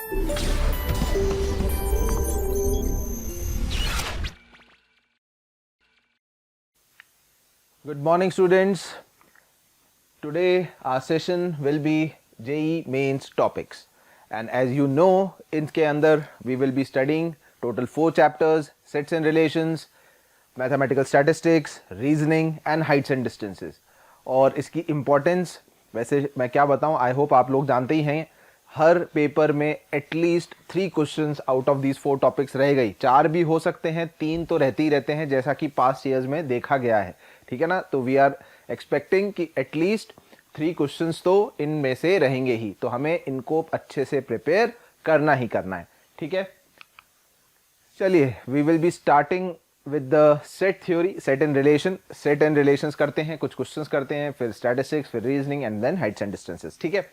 Good morning, students. Today our session will be JEE Mains topics, and as you know, इनके अंदर we will be studying total 4 chapters: sets and relations, mathematical statistics, reasoning and heights and distances. और इसकी importance वैसे मैं क्या बताऊं, I hope आप लोग जानते ही हैं. हर पेपर में at least 3 questions out of these 4 topics रह गई. 4 भी हो सकते हैं, 3 तो रहते ही रहते हैं, जैसा कि पास्ट ईयर्स में देखा गया है. ठीक है ना. तो वी आर एक्सपेक्टिंग कि एटलीस्ट 3 क्वेश्चंस तो इनमें से रहेंगे ही. तो हमें इनको अच्छे से प्रिपेयर करना ही करना है. ठीक है. चलिए, we will be starting with the set theory, set and relation. Set and relations करते हैं, कुछ क्वेश्चंस करते हैं, फिर स्टैटिस्टिक्स, फिर reasoning and then heights and distances. ठीक है.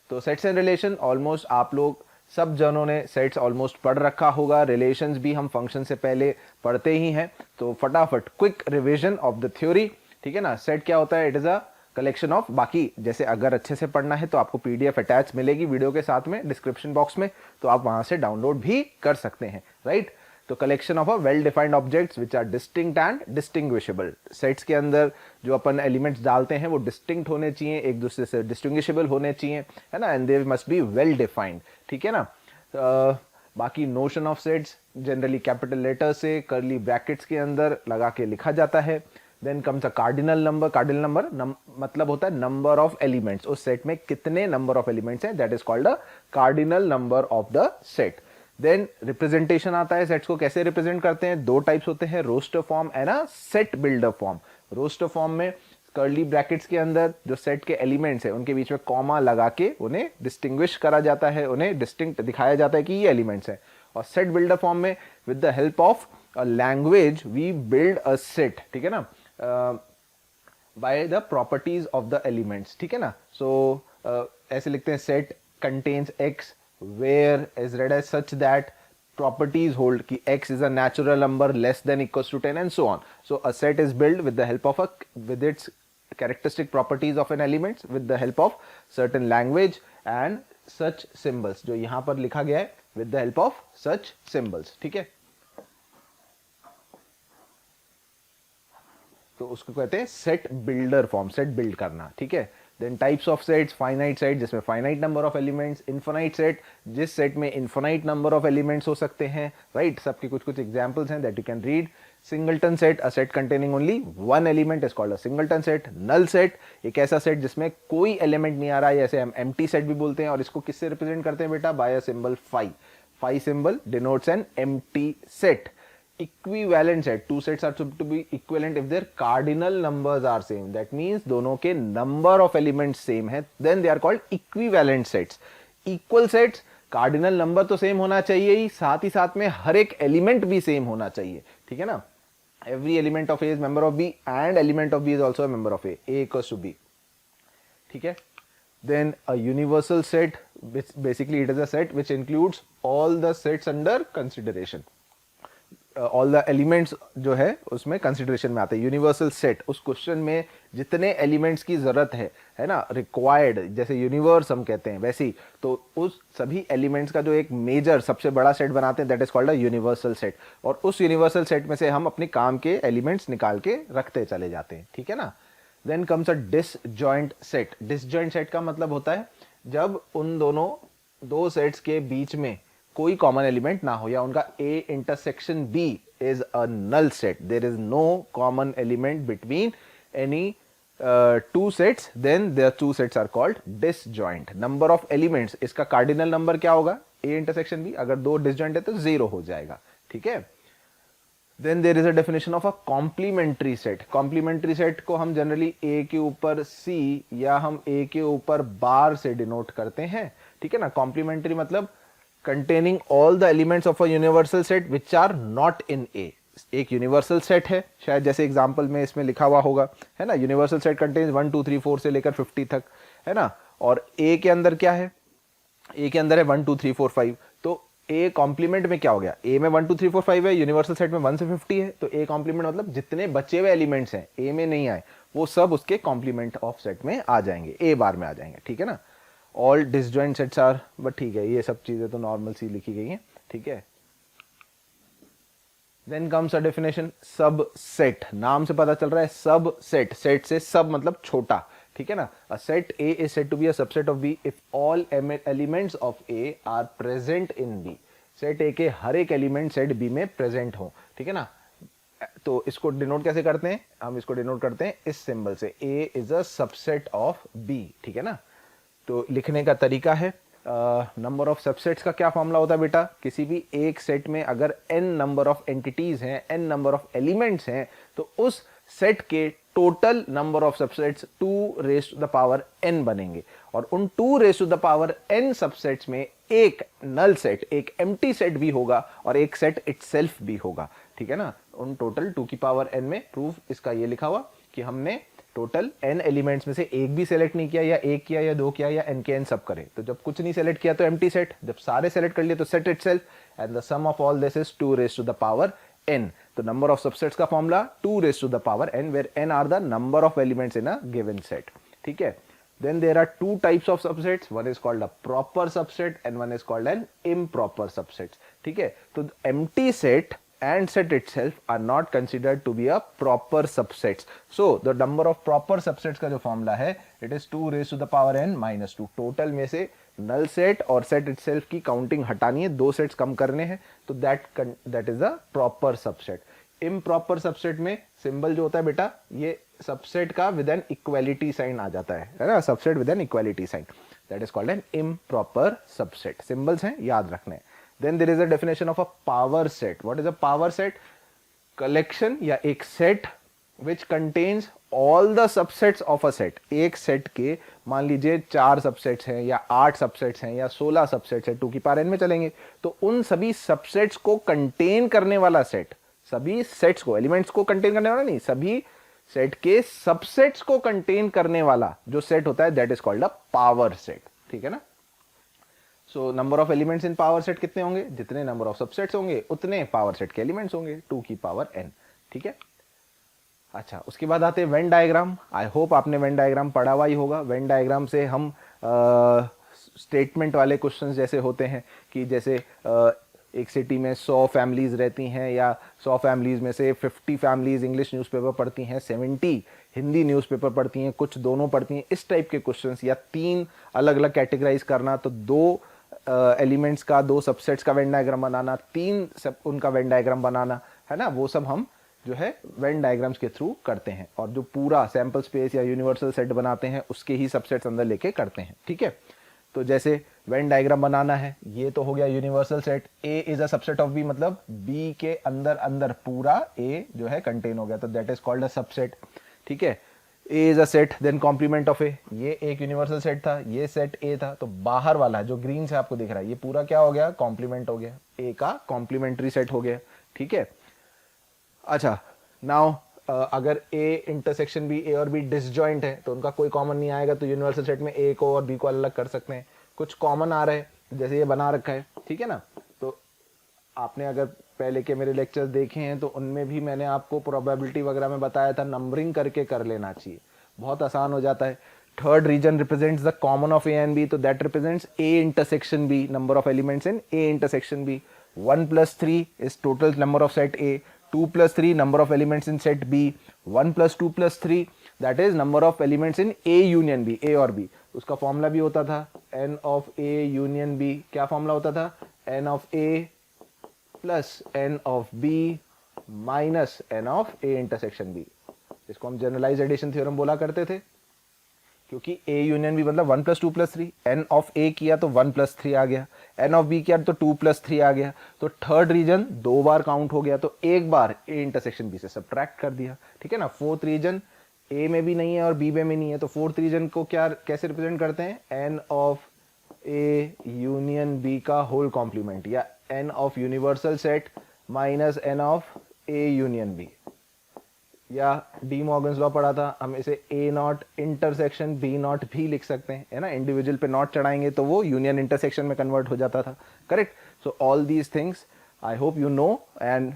तो सेट्स एंड रिलेशन ऑलमोस्ट आप लोग सब जनों ने सेट्स ऑलमोस्ट पढ़ रखा होगा. रिलेशंस भी हम फंक्शन से पहले पढ़ते ही हैं. तो फटाफट quick revision of the theory. ठीक है ना. सेट क्या होता है? It is a collection of, बाकी जैसे अगर अच्छे से पढ़ना है तो आपको पीडीएफ अटैच मिलेगी वीडियो के साथ में डिस्क्रिप्शन बॉक्स में, तो आप वहां से डाउनलोड भी कर सकते हैं. राइट. तो collection of a well defined objects which are distinct and distinguishable. Sets के अंदर जो अपन एलिमेंट्स डालते हैं वो डिस्टिंक्ट होने चाहिए, एक दूसरे से डिस्टिंग्विशेबल होने चाहिए, है ना. And they must be well defined. ठीक है ना. बाकी notion of sets generally capital letter से कर्ली ब्रैकेट्स के अंदर लगा के लिखा जाता है. Then comes a cardinal number. Cardinal number मतलब होता है नंबर ऑफ एलिमेंट्स. उस सेट में कितने नंबर ऑफ एलिमेंट्स हैं, that is called a cardinal number of the set. Then representation आता है. सेट्स को कैसे रिप्रेजेंट करते हैं? 2 टाइप्स होते हैं, roster form and a set builder form. Roster form में कर्ली ब्रैकेट्स के अंदर जो सेट के एलिमेंट्स हैं उनके बीच में कॉमा लगा के उन्हें डिस्टिंग्विश करा जाता है, उन्हें डिस्टिंक्ट दिखाया जाता है कि ये एलिमेंट्स हैं. और सेट बिल्डर फॉर्म में with the help of a language we build a set. ठीक है ना. By the properties of the elements. ठीक है ना. सो ऐसे लिखते हैं, set contains X where is read as such that properties hold ki x is a natural number less than equals to 10 and so on. So a set is built with the help of with its characteristic properties of an element, with the help of certain language and such symbols. जो यहाँ पर लिखा गया है with the help of such symbols. ठीक है. तो उसको कहते हैं set builder form, set build करना. ठीक है. Then types of sets, finite set जिसमें finite number of elements, infinite set जिस सेट में इनफाइनाइट नंबर ऑफ एलिमेंट्स हो सकते हैं. राइट. सबके कुछ कुछ एग्जांपल्स हैं that you can read. Singleton set, a set containing only 1 element is called a singleton set. Null set, एक ऐसा सेट जिसमें कोई एलिमेंट नहीं आ रहा है, जैसे हम एम्प्टी सेट भी बोलते हैं. और इसको किससे रिप्रेजेंट करते हैं बेटा? By a symbol phi. Phi symbol denotes an empty set. Equivalent set, 2 sets are to be equivalent if their cardinal numbers are same. That means दोनों के number of elements same है, then they are called equivalent sets. Equal sets, cardinal number तो same होना चाहिए ही, साथ ही साथ में हर एक element भी same होना चाहिए. ठीक है ना. Every element of A is member of B and element of B is also a member of A. A equals to B. ठीक है. Then a universal set, which basically it is a set which includes all the sets under consideration. All the elements जो है उसमें consideration में आते हैं. Universal set, उस question में जितने एलिमेंट्स की जरूरत है ना, रिक्वायर्ड, जैसे यूनिवर्स हम कहते हैं वैसे ही, तो उस सभी एलिमेंट्स का जो एक मेजर सबसे बड़ा सेट बनाते हैं that is called a universal set. और उस यूनिवर्सल सेट में से हम अपने काम के एलिमेंट्स निकाल के रखते चले जाते हैं. ठीक है ना. Then comes a disjoint set. Disjoint set का मतलब होता है जब उन दोनों 2 सेट्स के बीच में कोई कॉमन एलिमेंट ना हो, या उनका A intersection B is a null set. There is no common element between any 2 sets, then there 2 sets are called disjoint. Number of elements, इसका कार्डिनल नंबर क्या होगा? A intersection B. अगर 2 disjoint है तो 0 हो जाएगा. ठीक है. Then there is a definition of a complementary set. Complementary set को हम जनरली A के ऊपर C या हम A के ऊपर बार से डिनोट करते हैं. ठीक है ना. कॉम्प्लीमेंट्री मतलब containing all the elements of a universal set which are not in A. एक यूनिवर्सल सेट है, शायद जैसे एग्जांपल में इसमें लिखा हुआ होगा, है ना. यूनिवर्सल सेट कंटेन्स 1 2 3 4 से लेकर 50 तक, है ना. और A के अंदर क्या है? A के अंदर है 1 2 3 4 5. तो A कॉम्प्लीमेंट में क्या हो गया? A में 1 2 3 4 5 है, यूनिवर्सल सेट में 1 से 50 है, तो A कॉम्प्लीमेंट मतलब जितने बचे हुए एलिमेंट्स हैं A में नहीं आए वो सब उसके कॉम्प्लीमेंट ऑफ सेट में आ जाएंगे, A बार में आ जाएंगे. ठीक है ना. All disjoint sets are, but ठीक है ये सब चीजें तो नॉर्मल सी लिखी गई हैं, ठीक है। देन कम्स अ डेफिनेशन सब सेट, नाम से पता चल रहा है सब सेट, सेट से सब मतलब छोटा, ठीक है ना। A set A is said to be a subset of B if all elements of A are present in B, set A के हर एक एलिमेंट सेट बी में प्रेजेंट हो, ठीक है ना। तो इसको डिनोट कैसे करते हैं, हम इसको डिनोट करते हैं इस सिंबल से, A is a subset of B, ठीक है ना। तो लिखने का तरीका है, नंबर ऑफ सबसेट्स का क्या फॉर्मूला होता है बेटा, किसी भी एक सेट में अगर n नंबर ऑफ एंटिटीज हैं, n नंबर ऑफ एलिमेंट्स हैं, तो उस सेट के total number of subsets 2 raise to the power n बनेंगे, और उन 2 raise to the power n subsets में एक नल सेट, एक एम्प्टी सेट भी होगा और एक सेट इटसेल्फ भी होगा, ठीक है ना। उन टोटल 2 की पावर n में प्रूफ इसका ये लिखा हुआ कि हमने टोटल n एलिमेंट्स में से एक भी सेलेक्ट नहीं किया, या एक किया या दो किया या n के n सब करे, तो जब कुछ नहीं सेलेक्ट किया तो एम्प्टी सेट, जब सारे सेलेक्ट कर लिए तो set itself, and the sum of all this is 2 raise to the power n। तो नंबर ऑफ सबसेट्स का formula 2 raise to the power n, where n are the number of elements in a given set, ठीक है। Then there are 2 types of subsets, one is called a proper subset and one is called an improper subset, ठीक है। तो empty set and set itself are not considered to be a proper subsets. So the number of proper subsets का जो formula है it is 2 raised to the power n minus 2। Total में से null set और set itself की counting हटानी है, 2 sets कम करने हैं, तो that is a proper subset। Improper subset में सिंबल जो होता है बेटा, ये सबसेट का विद एन इक्वालिटी साइन आ जाता है ना, subset with an equality sign, that is called an improper subset. Symbols हैं, याद रखने। Then there is a definition of a power set. What is a power set? Collection या एक set which contains all the subsets of a set. एक set के मान लीजिए 4 subsets हैं या 8 सबसेट्स हैं या 16 सबसेट्स हैं, 2 की पावर n में चलेंगे, तो उन सभी सबसेट्स को कंटेन करने वाला सेट, सभी सेट्स को, एलिमेंट्स को कंटेन करने वाला नहीं, सभी सेट के सबसेट्स को कंटेन करने वाला जो सेट होता है that is called a power set, ठीक है ना। So number of elements in power set कितने होंगे? जितने नंबर ऑफ सबसेट्स होंगे उतने पावर सेट के एलिमेंट्स होंगे, 2 की पावर n, ठीक है। अच्छा, उसके बाद आते हैं वेन डायग्राम। आई होप आपने वेन डायग्राम पढ़ा हुआ ही होगा। वेन डायग्राम से हम स्टेटमेंट वाले क्वेश्चंस जैसे होते हैं कि जैसे एक सिटी में 100 फैमिलीज रहती हैं, या 100 फैमिलीज में से 50 फैमिलीज इंग्लिश न्यूज़पेपर पढ़ती हैं, 70 हिंदी न्यूज़पेपर पढ़ती हैं, कुछ दोनों पढ़ती हैं, इस टाइप के क्वेश्चंस, या 3 अलग अलग कैटेगराइज करना, तो 2 एलिमेंट्स का, 2 सबसेट्स का वेन डायग्राम बनाना, 3 सब उनका वेन डायग्राम बनाना, है ना, वो सब हम जो है वेन डायग्राम्स के थ्रू करते हैं। और जो पूरा सैंपल स्पेस या यूनिवर्सल सेट बनाते हैं उसके ही सबसेट्स अंदर लेके करते हैं, ठीक है। तो जैसे वेन डायग्राम बनाना है, ये तो हो गया universal set. A is a subset of B, मतलब बी के अंदर अंदर पूरा ए जो है कंटेन हो गया, तो that is called a subset, ठीक है। A is a set, then complement of A, ये एक यूनिवर्सल सेट था, ये सेट ए था, तो बाहर वाला जो ग्रीन से आपको दिख रहा है ये पूरा क्या हो गया? कॉम्प्लीमेंट हो गया, ए का कॉम्प्लीमेंट्री सेट हो गया, ठीक है। अच्छा, नाउ अगर ए इंटरसेक्शन बी, ए और बी डिसजॉइंट है तो उनका कोई कॉमन नहीं आएगा, तो यूनिवर्सल सेट में ए को और बी को अलग कर सकते हैं। कुछ कॉमन आ रहा है जैसे ये बना रखा है, ठीक है ना। तो आपने अगर पहले के मेरे लेक्चर्स देखे हैं तो उनमें भी मैंने आपको प्रोबेबिलिटी वगैरह में बताया था, नंबरिंग करके कर लेना चाहिए, बहुत आसान हो जाता है। Third region represents the common of A and B, तो that represents A intersection B, number of elements in A intersection B. 1 + 3 is total number of set A, 2 + 3 number of elements in set B, 1 + 2 + 3 that is number of elements in A union B, A और B। उसका formula भी होता था n of A union B, क्या formula होता था? n of A plus n of B minus n of A intersection B, इसको हम जनरलाइज एडिशन थ्योरम बोला करते थे, क्योंकि A यूनियन B मतलब 1 + 2 + 3, n ऑफ A किया तो 1 + 3 आ गया, n ऑफ B किया तो 2 + 3 आ गया, तो थर्ड रीजन 2 बार काउंट हो गया, तो एक बार A इंटरसेक्शन B से सब्ट्रैक्ट कर दिया, ठीक है ना। फोर्थ रीजन A में भी नहीं है और B में भी नहीं है, तो फोर्थ रीजन को क्या कैसे रिप्रेजेंट करते हैं? n of A union B का होल कॉम्प्लीमेंट, या n of universal set minus n of A union B, या डी मॉर्गन्स लॉ पढ़ा था, हम इसे ए नॉट इंटरसेक्शन बी नॉट भी लिख सकते हैं, है ना। इंडिविजुअल पे नॉट चढ़ाएंगे तो वो यूनियन इंटरसेक्शन में कन्वर्ट हो जाता था, correct. So all these things I hope you know, and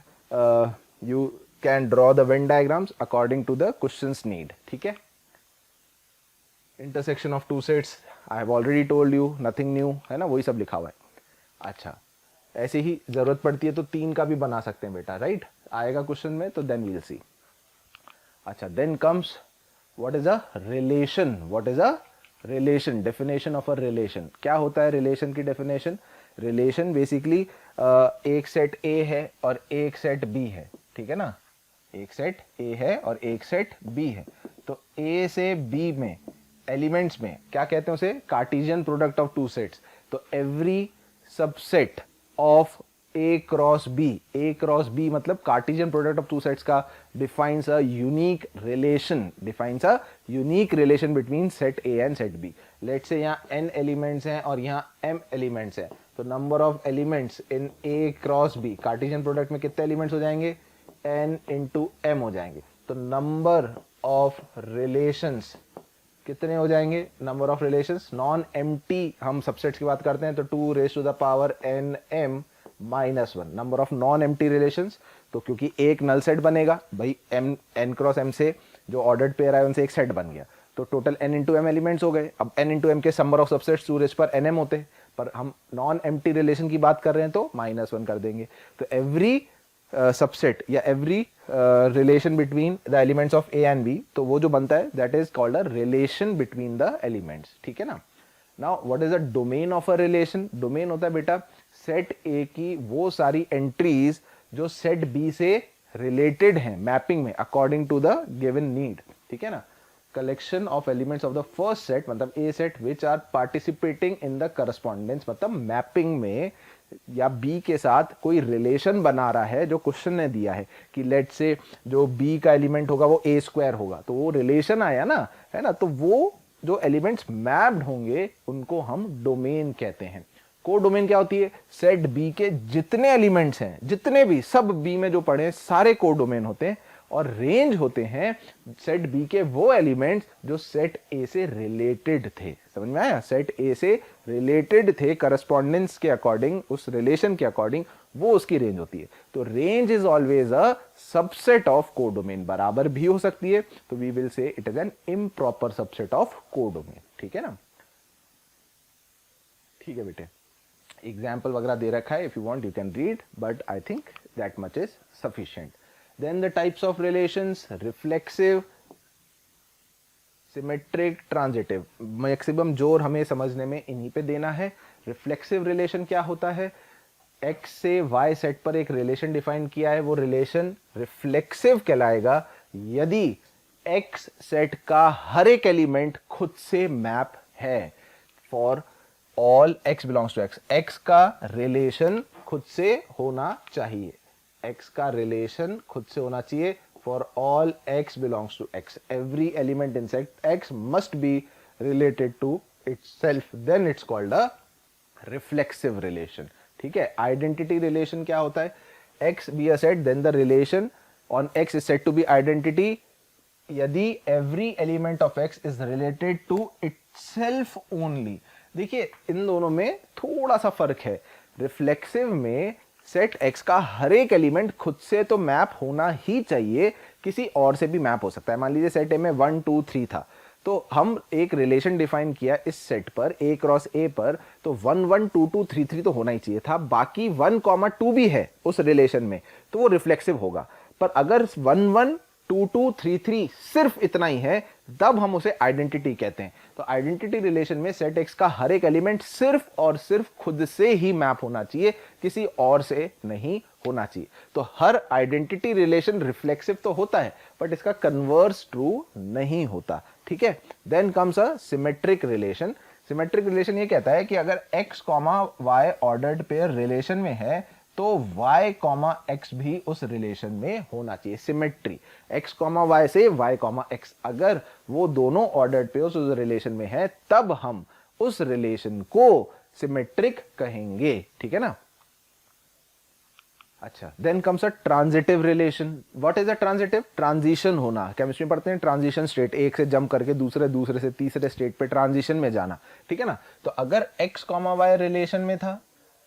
you can draw the Venn diagrams according to the questions need, ठीक है। Intersection of two sets, I have already told you, nothing new, है ना, वही सब लिखा हुआ है। अच्छा, ऐसे ही जरूरत पड़ती है तो 3 का भी बना सकते हैं बेटा, राइट, आएगा क्वेश्चन में, तो देन वील सी। अच्छा, then comes what is a relation, what is a relation, definition of a relation. क्या होता है रिलेशन की डेफिनेशन? रिलेशन बेसिकली एक सेट ए है और एक सेट बी है, ठीक है ना, एक सेट ए है और एक सेट बी है, तो ए से बी में एलिमेंट्स में क्या कहते हैं उसे? Cartesian product of two sets. तो every subset of A cross B, A cross B मतलब Cartesian product of two sets का defines a unique relation, defines a unique relation between set A and set B. Let's say यहाँ n elements हैं और यहाँ m elements हैं, तो number of elements in A cross B, Cartesian product में कितने elements हो जाएंगे? n इंटू m हो जाएंगे। तो नंबर ऑफ रिलेशंस कितने हो जाएंगे? Number of relations non empty, हम सबसेट्स की बात करते हैं तो 2 raise to the power n m minus 1, number of non empty relations. तो क्योंकि एक नल सेट बनेगा भाई, m n क्रॉस m से जो ऑर्डर्ड पेयर है उनसे एक सेट बन गया, तो total n into m elements हो गए। अब n इंटू m के नंबर ऑफ सबसेट्स 2 रेज पर nm होते हैं, पर हम नॉन एम्प्टी रिलेशन की बात कर रहे हैं तो -1 कर देंगे। तो एवरी सबसेट या every relation between the elements of A and B, तो वो जो बनता है that is called a relation between the elements, ठीक है ना। Now what is the domain of a relation? Domain होता है बेटा सेट ए की वो सारी एंट्रीज जो सेट बी से रिलेटेड हैं मैपिंग में according to the given need, ठीक है ना। Collection of elements of the first set मतलब a set which are participating in the correspondence, मतलब मैपिंग में या बी के साथ कोई रिलेशन बना रहा है जो क्वेश्चन ने दिया है कि लेट से जो बी का एलिमेंट होगा वो ए स्क्वायर होगा, तो वो रिलेशन आया ना, है ना, तो वो जो एलिमेंट्स मैप्ड होंगे उनको हम डोमेन कहते हैं। को डोमेन क्या होती है? सेट बी के जितने एलिमेंट्स हैं, जितने भी सब बी में जो पड़े सारे को डोमेन होते हैं, और रेंज होते हैं सेट बी के वो एलिमेंट्स जो सेट ए से रिलेटेड थे। समझ में आया? सेट ए से रिलेटेड थे करस्पॉन्डेंस के अकॉर्डिंग, उस रिलेशन के अकॉर्डिंग वो उसकी रेंज होती है। तो range is always a subset of codomain, बराबर भी हो सकती है, तो we will say it is an improper subset of codomain, ठीक है ना। ठीक है बेटे, एग्जाम्पल वगैरह दे रखा है, if you want you can read, but I think that much is sufficient. Then the types of relations, reflexive, symmetric, transitive। Maximum जोर हमें समझने में इन्हीं पे देना है। रिफ्लेक्सिव रिलेशन क्या होता है? x से y सेट पर एक रिलेशन डिफाइन किया है, वो रिलेशन रिफ्लेक्सिव कहलाएगा यदि x सेट का हर एक एलिमेंट खुद से मैप है। For all x belongs to x, x का रिलेशन खुद से होना चाहिए, x का रिलेशन खुद से होना चाहिए। For all x belongs to x, every element in set x must be related to itself, then it's called a reflexive relation, ठीक है। आइडेंटिटी रिलेशन क्या होता है? x be a set, then the relation on x is said to be identity यदि every element of x is related to itself only. देखिए इन दोनों में थोड़ा सा फर्क है। रिफ्लेक्सिव में सेट x का हर एक एलिमेंट खुद से तो मैप होना ही चाहिए, किसी और से भी मैप हो सकता है। मान लीजिए सेट ए में 1 2 3 था, तो हम एक रिलेशन डिफाइन किया इस सेट पर a क्रॉस a पर, तो 1 1 2 2 3 3 तो होना ही चाहिए था, बाकी 1 2 भी है उस रिलेशन में, तो वो रिफ्लेक्सिव होगा। पर अगर 1 1 2 2 3 3 सिर्फ इतना ही है, तब हम उसे आइडेंटिटी कहते हैं। तो आइडेंटिटी रिलेशन में सेट x का हर एक एलिमेंट सिर्फ और सिर्फ खुद से ही मैप होना चाहिए, किसी और से नहीं होना चाहिए। तो हर आइडेंटिटी रिलेशन रिफ्लेक्सिव तो होता है, बट इसका कन्वर्स ट्रू नहीं होता, ठीक है। Then comes a symmetric relation. Symmetric relation ये कहता है कि अगर x y ordered pair relation में है, तो y x भी उस रिलेशन में होना चाहिए। सिमेट्री, x y से y x, अगर वो दोनों ऑर्डर्ड पेयर्स उस रिलेशन में है, तब हम उस रिलेशन को सिमेट्रिक कहेंगे, ठीक है ना। अच्छा, then comes a transitive relation. What is a transitive? Transition होना। केमिस्ट्री में पढ़ते हैं ट्रांजिशन स्टेट, एक से जंप करके दूसरे से तीसरे स्टेट पे ट्रांजिशन में जाना, ठीक है ना। तो अगर x y रिलेशन में था,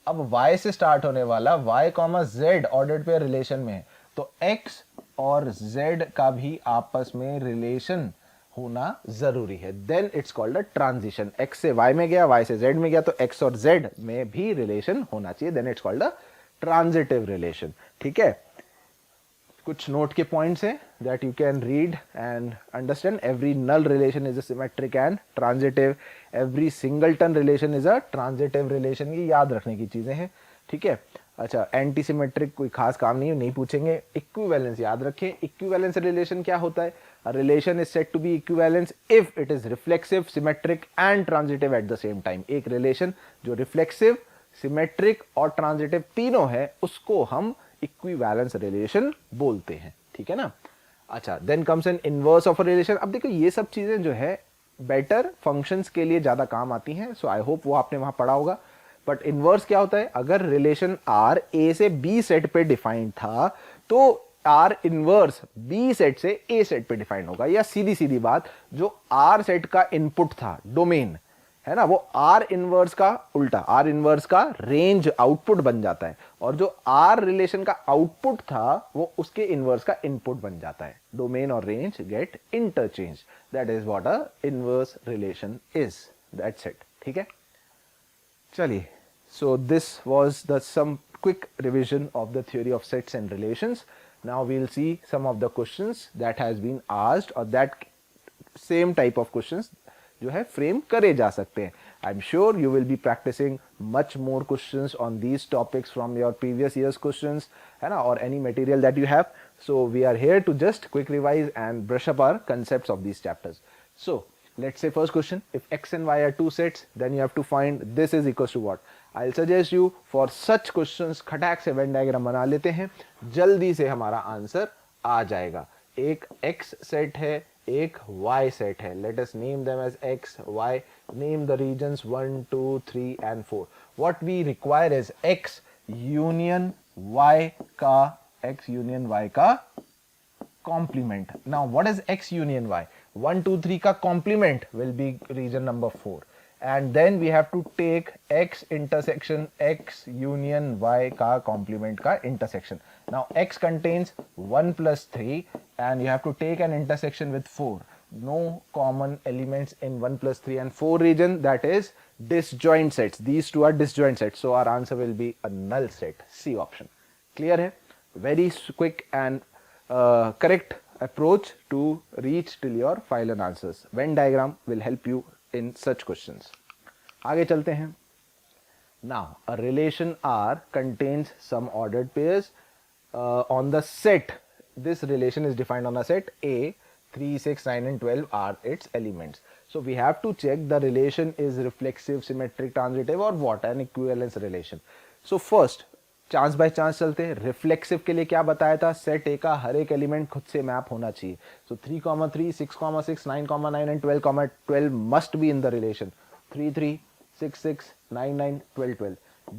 अब y से स्टार्ट होने वाला y z ordered pair relation में है, तो x और z का भी आपस में रिलेशन होना जरूरी है, then it's called a transition. x से y में गया, y से z में गया, तो x और z में भी रिलेशन होना चाहिए, then it's called a transitive relation. ठीक है, कुछ नोट के पॉइंट्स हैं that you can read and understand. Every null relation is a symmetric and transitive, every singleton relation is a transitive relation, ये याद रखने की चीजें हैं। ठीक है, अच्छा, एंटी सिमेट्रिक कोई खास काम नहीं पूछेंगे। इक्विवेलेंस याद रखें, इक्विवेलेंस रिलेशन क्या होता है? A relation is said to be equivalence if it is reflexive, symmetric and transitive at the same time. एक रिलेशन जो रिफ्लेक्सिव, सिमेट्रिक और ट्रांजिटिव तीनों है, उसको हम इक्विवेलेंस रिलेशन बोलते हैं। ठीक है ना। अच्छा, then comes an inverse of a relation. अब देखो ये सब चीजें जो है बेटर फंक्शंस के लिए ज्यादा काम आती हैं, सो आई होप वो आपने वहां पढ़ा होगा। बट इनवर्स क्या होता है? अगर रिलेशन आर ए से बी सेट पे डिफाइंड था, तो आर इनवर्स बी सेट से ए सेट पे डिफाइंड होगा। या सीधी सीधी बात, जो आर सेट का इनपुट था, डोमेन है ना, वो आर इनवर्स का उल्टा, आर इनवर्स का रेंज आउटपुट बन जाता है, और जो आर रिलेशन का आउटपुट था वो उसके इनवर्स का इनपुट बन जाता है। डोमेन और range get interchange, that is what a inverse relation is, that's it. ठीक है, चलिए, so this was the some quick revision of the theory of sets and relations. Now we'll see some of the questions that has been asked, or that same type of questions जो है frame करे जा सकते हैं। I am sure you will be practicing much more questions on these topics from your previous years questions, है ना, और any material that you have. So we are here to just quick revise and brush up our concepts of these chapters. So let's say first question, if x and y are two sets, then you have to find this is equals to what. I'll suggest you for such questions खटाक से Venn diagram बना लेते हैं, जल्दी से हमारा answer आ जाएगा। एक x set है, एक y सेट है, let us name them as x, y, name the regions 1, 2, 3 and 4. What we require is x union y का complement. Now what is x union y? 1, 2, 3 का complement will be region number 4, and then we have to take x intersection x union y का complement का intersection. Now x contains 1 plus 3 and you have to take an intersection with 4. No common elements in 1 plus 3 and 4 region, that is disjoint sets. These two are disjoint sets, so our answer will be a null set, C option. Clear है? Very quick and correct approach to reach till your final answers. Venn diagram will help you in such questions. आगे चलते हैं. Now a relation R contains some ordered pairs on the set. This relation is defined on a set A. 3, 6, 9 and 12 are its elements. So we have to check the relation is reflexive, symmetric, transitive or what, an equivalence relation. So first chance by chance चलते हैं. Reflexive के लिए क्या बताया था? Set ए का हर एक element खुद से मैप होना चाहिए. So 3,3, 6,6, 9,9 and 12,12 must be in the relation. 3, 3, 6, 6, 9, 9, 12, 12.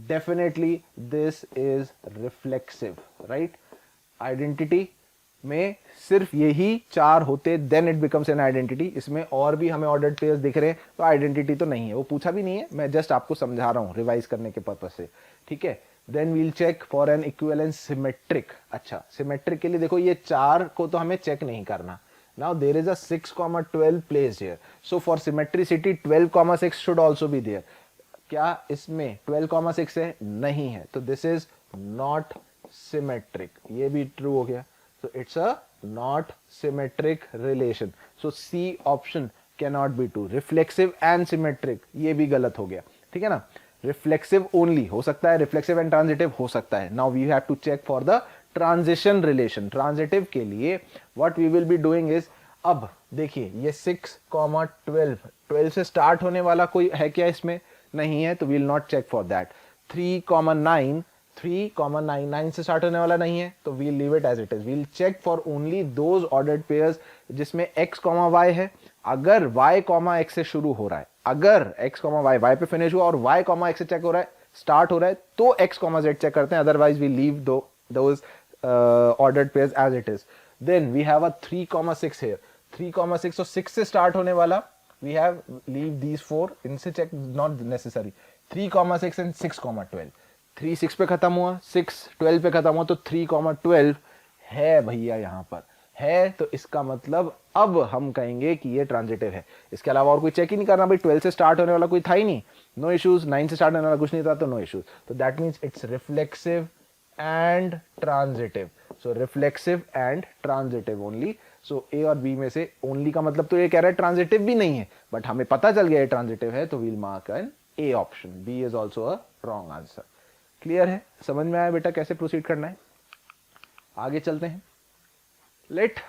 Definitely this is reflexive, right. Identity में सिर्फ यही 4 होते then it becomes an identity. इसमें और भी हमें ऑर्डर्ड पेयर्स दिख रहे हैं तो आइडेंटिटी तो नहीं है. वो पूछा भी नहीं है, मैं जस्ट आपको समझा रहा हूँ रिवाइज करने के पर्पज से. ठीक है. Then we'll check for an equivalence symmetric. अच्छा, सिमेट्रिक के लिए देखो ये 4 को तो हमें चेक नहीं करना. Now there is a 6,12 placed here. So for symmetricity 12,6 should also be there. क्या इसमें 12,6 है? नहीं है. तो this is not symmetric. ये भी true हो गया. So it's a not symmetric relation. So C option cannot be true. Reflexive and symmetric ये भी गलत हो गया. ठीक है ना. रिफ्लेक्सिव ओनली हो सकता है, रिफ्लेक्सिव एंड ट्रांजिटिव हो सकता है. Now we have to check for the transition relation. Transitive के लिए what we will be doing is, अब देखिए ये 6,12 12 से स्टार्ट होने वाला कोई है क्या इसमें? नहीं है, तो we will not check for that. 3,9 9 से स्टार्ट होने वाला नहीं है, तो we leave it as it is. We will check for only those ordered pairs जिसमें x, y है. अगर y, x से शुरू हो रहा है, अगर x, y पे फिनिश हुआ और y, x से चेक हो रहा है, स्टार्ट हो रहा है, तो x, z चेक करते हैं. Otherwise we leave those ordered pairs as it is. Then we have a 3,6 here. 3,6 और 6 से स्टार्ट होने वाला, वी हैव लीव दीज 4. इनसे चेक नॉट नेसेसरी. 3,6 एंड 6,12. 3 6 पे खत्म हुआ, 6 12 पे खत्म हुआ, तो 3,12 है भैया, यहाँ पर है तो इसका मतलब अब हम कहेंगे कि ये ट्रांजिटिव है। इसके अलावा और कोई चेक ही नहीं करना भाई, 12 से स्टार्ट होने वाला कोई था ही नहीं, नो इश्यूज, 9 से स्टार्ट होने वाला कुछ नहीं था तो नो इश्यूज। तो that means it's reflexive and transitive. So reflexive and transitive only. So A और बी में से ओनली का मतलब तो ये कह रहा है ट्रांजिटिव भी नहीं है, बट हमें पता चल गया ये ट्रांजिटिव है तो we'll mark an A option. B is also a wrong answer. Clear है, समझ में आया बेटा कैसे प्रोसीड करना है? आगे चलते हैं। Let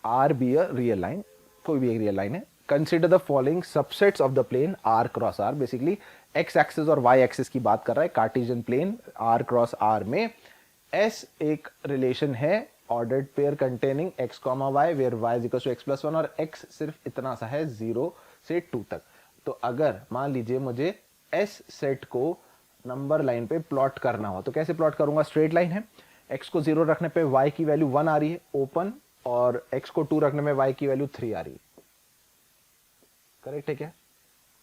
R be a real line, कोई भी एक रियल लाइन है। Consider the following subsets of the plane R cross R. Basically X axis और वाई एक्सिस की बात कर रहा है, Cartesian plane R cross R में एस एक रिलेशन है ordered pair containing X comma Y where Y is equal to X plus one और एक्स सिर्फ इतना सा है 0 से 2 तक। तो अगर मान लीजिए मुझे एस सेट को नंबर लाइन पे प्लॉट करना हो तो कैसे प्लॉट करूंगा? स्ट्रेट लाइन है, x को 0 रखने पे y की वैल्यू 1 आ रही है ओपन, और x को 2 रखने में y की वैल्यू 3 आ रही है। करेक्ट है क्या?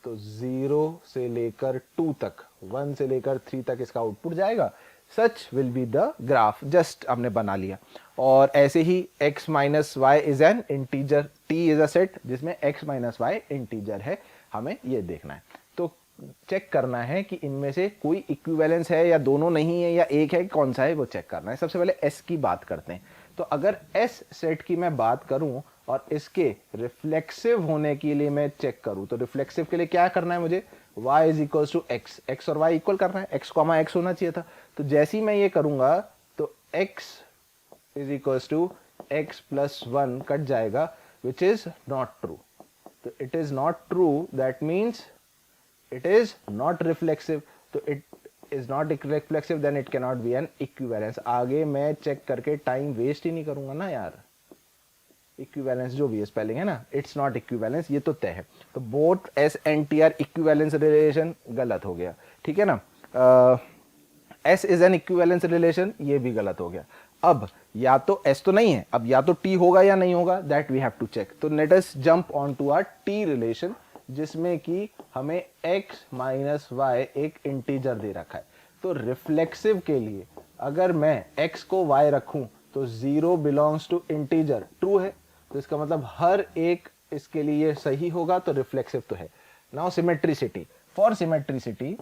तो 0 से लेकर 2 तक, 1 से लेकर 3 तक इसका आउटपुट जाएगा। Such will be the graph. Just हमने बना लिया। और ऐसे ही x minus Y is an integer, t is a set जिसमें x माइनस वाई इंटीजर है, हमें ये देखना है। तो चेक करना है कि इनमें से कोई इक्विवेलेंस है या दोनों नहीं है या एक है, कौन सा है वो चेक करना है। सबसे पहले s की बात करते हैं। तो अगर s सेट की मैं बात करूं और इसके रिफ्लेक्सिव होने के लिए मैं चेक करूं, तो रिफ्लेक्सिव के लिए क्या करना है मुझे? y is equal to X, X और y इक्वल करना है, x कॉमा x होना चाहिए था। तो जैसे ही मैं ये करूंगा तो x is equal to X plus one cut जाएगा, विच इज नॉट ट्रू। तो it is not true, that means it is not reflexive। तो it is not reflexive, then it cannot be an equivalence। आगे मैं check करके time waste ही नहीं करूंगा ना यार। इक्विवेलेंस जो भी स्पेलिंग है ना, इट्स नॉट इक्विवेलेंस, ये तो तय है। तो both S and T R equivalence relation, गलत हो गया, ठीक है ना। S is an equivalence relation, ये भी गलत हो गया। अब या तो एस तो नहीं है, अब या तो टी होगा या नहीं होगा, that we have to check. तो let us jump on to R T relation, जिसमें कि हमें x माइनस वाई एक इंटीजर दे रखा है। तो रिफ्लेक्सिव के लिए अगर मैं x को y रखूं तो 0 बिलोंग्स टू इंटीजर, ट्रू है, तो इसका मतलब हर एक इसके लिए सही होगा, तो रिफ्लेक्सिव तो है। Now symmetricity, for symmetricity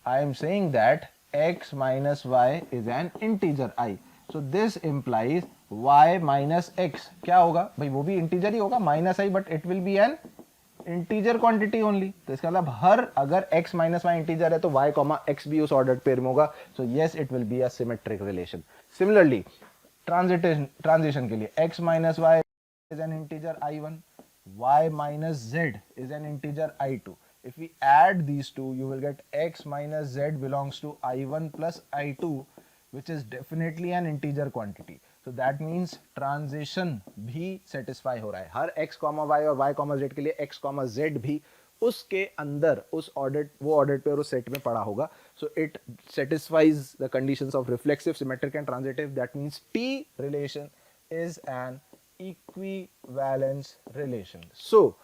I am saying that x minus Y is an integer i। So this implies y minus X क्या होगा भाई? वो भी इंटीजर ही होगा, minus I, but it will be an integer quantity only. तो इसका मतलब हर अगर x माइनस वाई इंटीजर है तो y कॉमा एक्स भी उस ऑर्डर्ड पेयर में होगा। So yes, it will be a symmetric relation. Similarly transition के लिए x minus Y is an integer i1, y minus z is an integer i2. If we add these two, you will get x minus z belongs to i1 plus i2, which is definitely an integer quantity. So that means transition भी satisfy हो रहा है। हर x, y और y, z के लिए x, z भी उसके अंदर उस ऑर्डर्ड पेयर उस सेट में पड़ा होगा। So it satisfies the conditions of reflexive, symmetric and transitive. That means T relation is an equivalence relation. So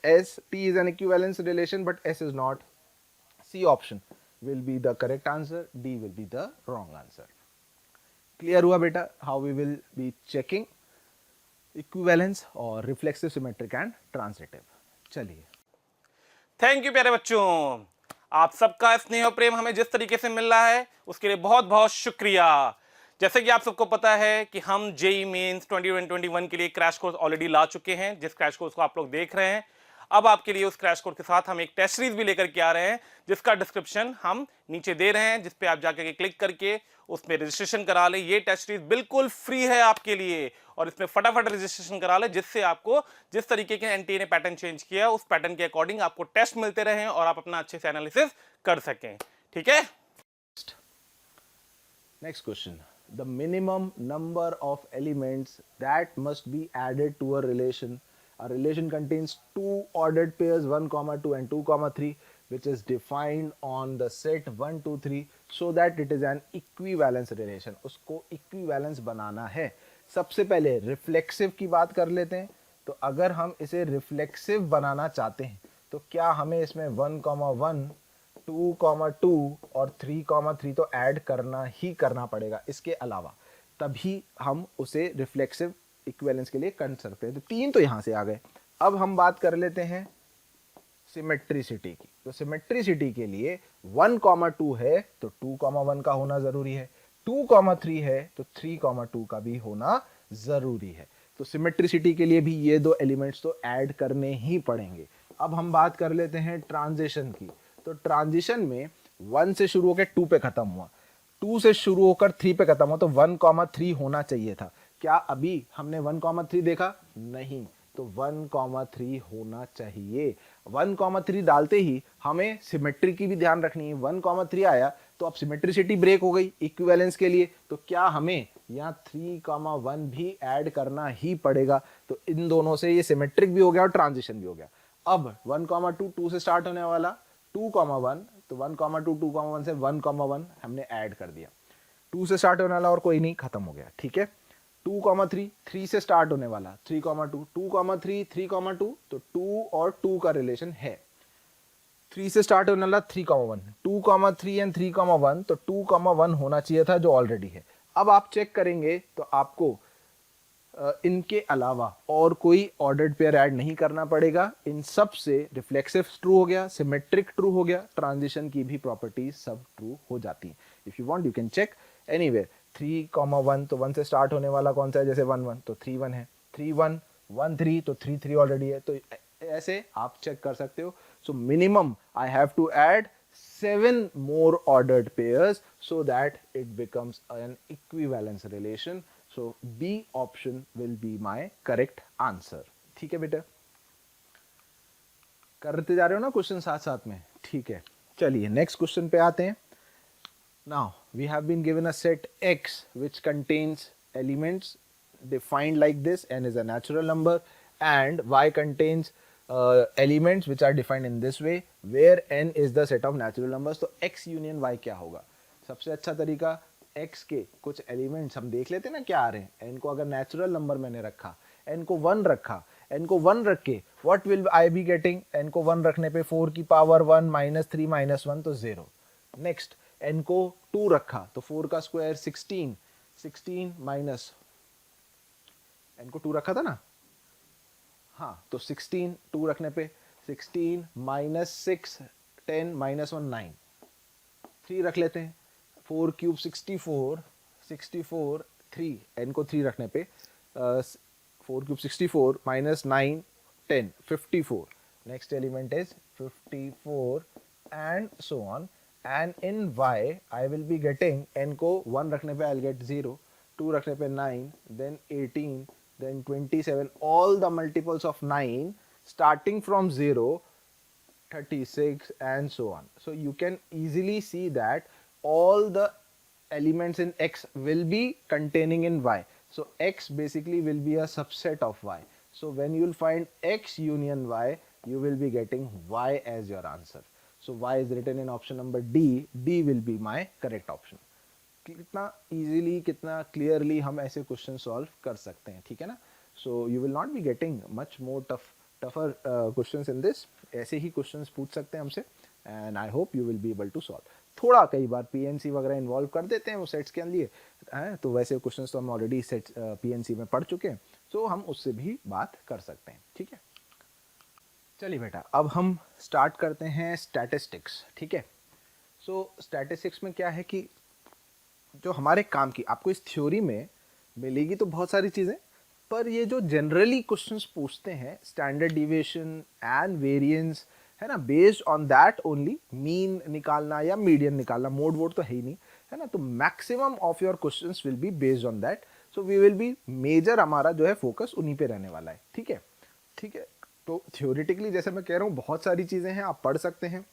S, T is an equivalence relation, but S is not. C option will be the correct answer. D will be the wrong answer. Clear हुआ बेटा? How we will be checking equivalence और reflexive, symmetric and transitive. चलिए। Thank you प्यारे बच्चों, आप सबका स्नेह और प्रेम हमें जिस तरीके से मिल रहा है उसके लिए बहुत बहुत शुक्रिया। जैसे कि आप सबको पता है कि हम जेई मेंस 2021 के लिए क्रैश कोर्स ऑलरेडी ला चुके हैं, जिस क्रैश कोर्स को आप लोग देख रहे हैं। अब आपके लिए उस क्रैश कोर्स के साथ हम एक टेस्ट सीरीज भी लेकर के आ रहे हैं, जिसका डिस्क्रिप्शन हम नीचे दे रहे हैं, जिस पे आप जाकर के क्लिक करके उसमें रजिस्ट्रेशन करा ले। ये टेस्ट सीरीज बिल्कुल फ्री है आपके लिए, और इसमें फटाफट रजिस्ट्रेशन करा ले, जिससे आपको जिस तरीके के एनटीए ने पैटर्न चेंज किया उस पैटर्न के अकॉर्डिंग आपको टेस्ट मिलते रहें और आप अपना अच्छे से एनालिसिस कर सकें। ठीक है। Next question, the minimum number of elements that must be added to a relation. A relation contains two ordered pairs 1, 2 and 2, 3, which is defined on the set 1, 2, 3 so that it is an equivalence relation. उसको equivalence बनाना है। सबसे पहले reflexive की बात कर लेते हैं। तो अगर हम इसे रिफ्लेक्सिव बनाना चाहते हैं तो क्या हमें इसमें 1, 1, 2, 2 और 3, 3 तो ऐड करना ही करना पड़ेगा। इसके अलावा तभी हम उसे रिफ्लेक्सिव इक्विवेलेंस के लिए कर सकते हैं। तो 3 तो यहाँ से आ गए। अब हम बात कर लेते हैं सिमेट्रिसिटी की। तो सिमेट्रिसिटी के लिए 1,2 है तो 2,1 का होना जरूरी है, 2,3 है तो 3,2 का भी होना जरूरी है। तो सिमेट्रिसिटी के लिए भी ये दो एलिमेंट्स तो ऐड करने ही पड़ेंगे। अब हम बात कर लेते हैं ट्रांजिशन की। तो ट्रांजिशन में 1 से शुरू होकर 2 पे खत्म हुआ, 2 से शुरू होकर 3 पे खत्म हुआ, तो 1,3 होना चाहिए था। क्या अभी हमने 1,3 देखा? नहीं, तो 1,3 होना चाहिए। 1,3 डालते ही हमें सिमेट्री की भी ध्यान रखनी है। 1,3 आया तो अब सिमेट्रिसिटी ब्रेक हो गई इक्विवेलेंस के लिए, तो क्या हमें यहाँ 3,1 भी ऐड करना ही पड़ेगा। तो इन दोनों से ये सिमेट्रिक भी हो गया और ट्रांजिशन भी हो गया। अब 1,2 2 से स्टार्ट होने वाला, 2,1, तो 1,2 2,1 से 1,1 हमने ऐड कर दिया। 2 से स्टार्ट होने वाला और कोई नहीं, खत्म हो गया। ठीक है, 2,3 3 से स्टार्ट होने वाला, 3,2 2,3 3,2, तो 2 और 2 का रिलेशन है। 3 से स्टार्ट होने वाला 3,1, 2,3 एंड 3,1, तो 2,1 होना चाहिए था जो ऑलरेडी है। अब आप चेक करेंगे तो आपको इनके अलावा और कोई ऑर्डर्ड पेयर ऐड नहीं करना पड़ेगा। इन सब से रिफ्लेक्सिव ट्रू हो गया, सिमेट्रिक ट्रू हो गया, ट्रांजिशन की भी प्रॉपर्टीज सब ट्रू हो जाती हैं। If you want you can check anywhere. 3,1, तो 1 से स्टार्ट होने वाला कौन सा है? जैसे 1,1 तो 3,1 है, 3,1 1,3 तो 3,3 ऑलरेडी है। तो ऐसे आप चेक कर सकते हो। So minimum I have to add 7 more ordered pairs so that it becomes an equivalence relation. So B option will be my correct answer. ठीक है बेटा, करते जा रहे हो ना क्वेश्चन साथ साथ में? ठीक है, चलिए नेक्स्ट क्वेश्चन पे आते हैं। Now we have been given a set X which contains elements defined like this, n is a natural number, and Y contains elements which are defined in this way where n is the set of natural numbers. तो X union Y क्या होगा? सबसे अच्छा तरीका X के कुछ elements हम देख लेते हैं ना क्या आ रहे हैं। n को अगर नेचुरल नंबर मैंने रखा, n को 1 रखा, n को 1 रख के what will I be getting? n को 1 रखने पे 4 की पावर 1 -3 -1 तो 0। नेक्स्ट n को 2 रखा तो 4 का स्क्वायर 16, 16 माइनस n को 2 रखा था ना, हाँ, तो 16 2 रखने पे 16 माइनस 6 10 -1 9, 3 रख लेते हैं, 4 क्यूब 64 64 3, n को 3 रखने पे 4 cube 64 minus 9 10 54, next element is 54 and so on. And in Y, I will be getting n को 1 रखने पे I'll get 0, 2 रखने पे 9, then 18, then 27, all the multiples of 9 starting from 0, 36 and so on. So you can easily see that all the elements in X will be containing in Y. So X basically will be a subset of Y. So when you will find X union Y, you will be getting Y as your answer. So Y is written in option number D. D will be my correct option. कितना easily, कितना clearly हम ऐसे question solve कर सकते हैं, ठीक है ना। So you will not be getting much more tougher questions in this. ऐसे ही क्वेश्चंस पूछ सकते हैं हमसे and I hope you will be able to solve. थोड़ा कई बार पीएनसी वगैरह इन्वॉल्व कर देते हैं वो सेट्स के लिए हैं, तो वैसे क्वेश्चंस तो हम ऑलरेडी सेट पीएनसी में पढ़ चुके हैं, सो हम उससे भी बात कर सकते हैं, ठीक है। चलिए बेटा, अब हम स्टार्ट करते हैं स्टैटिस्टिक्स, ठीक है। सो स्टैटिस्टिक्स में क्या है कि जो हमारे काम की आपको इस थ्योरी में मिलेगी तो बहुत सारी चीज़ें, पर ये जो जनरली क्वेश्चंस पूछते हैं स्टैंडर्ड डिविएशन एंड वेरिएंस है ना, based on that only, mean निकालना या मीडियन निकालना, मोड वोड तो है ही नहीं, है ना, तो maximum of your questions will be based on that. So we will be major हमारा जो है फोकस उन्हीं पे रहने वाला है, ठीक है, ठीक है। तो थ्योरेटिकली जैसे मैं कह रहा हूँ बहुत सारी चीज़ें हैं, आप पढ़ सकते हैं,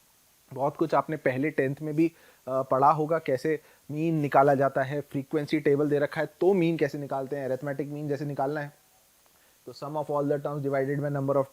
बहुत कुछ आपने पहले 10th में भी पढ़ा होगा, कैसे मीन निकाला जाता है, फ्रीक्वेंसी टेबल दे रखा है तो मीन कैसे निकालते हैं, अरिथमेटिक मीन जैसे निकालना है तो sum of all the terms divided by number of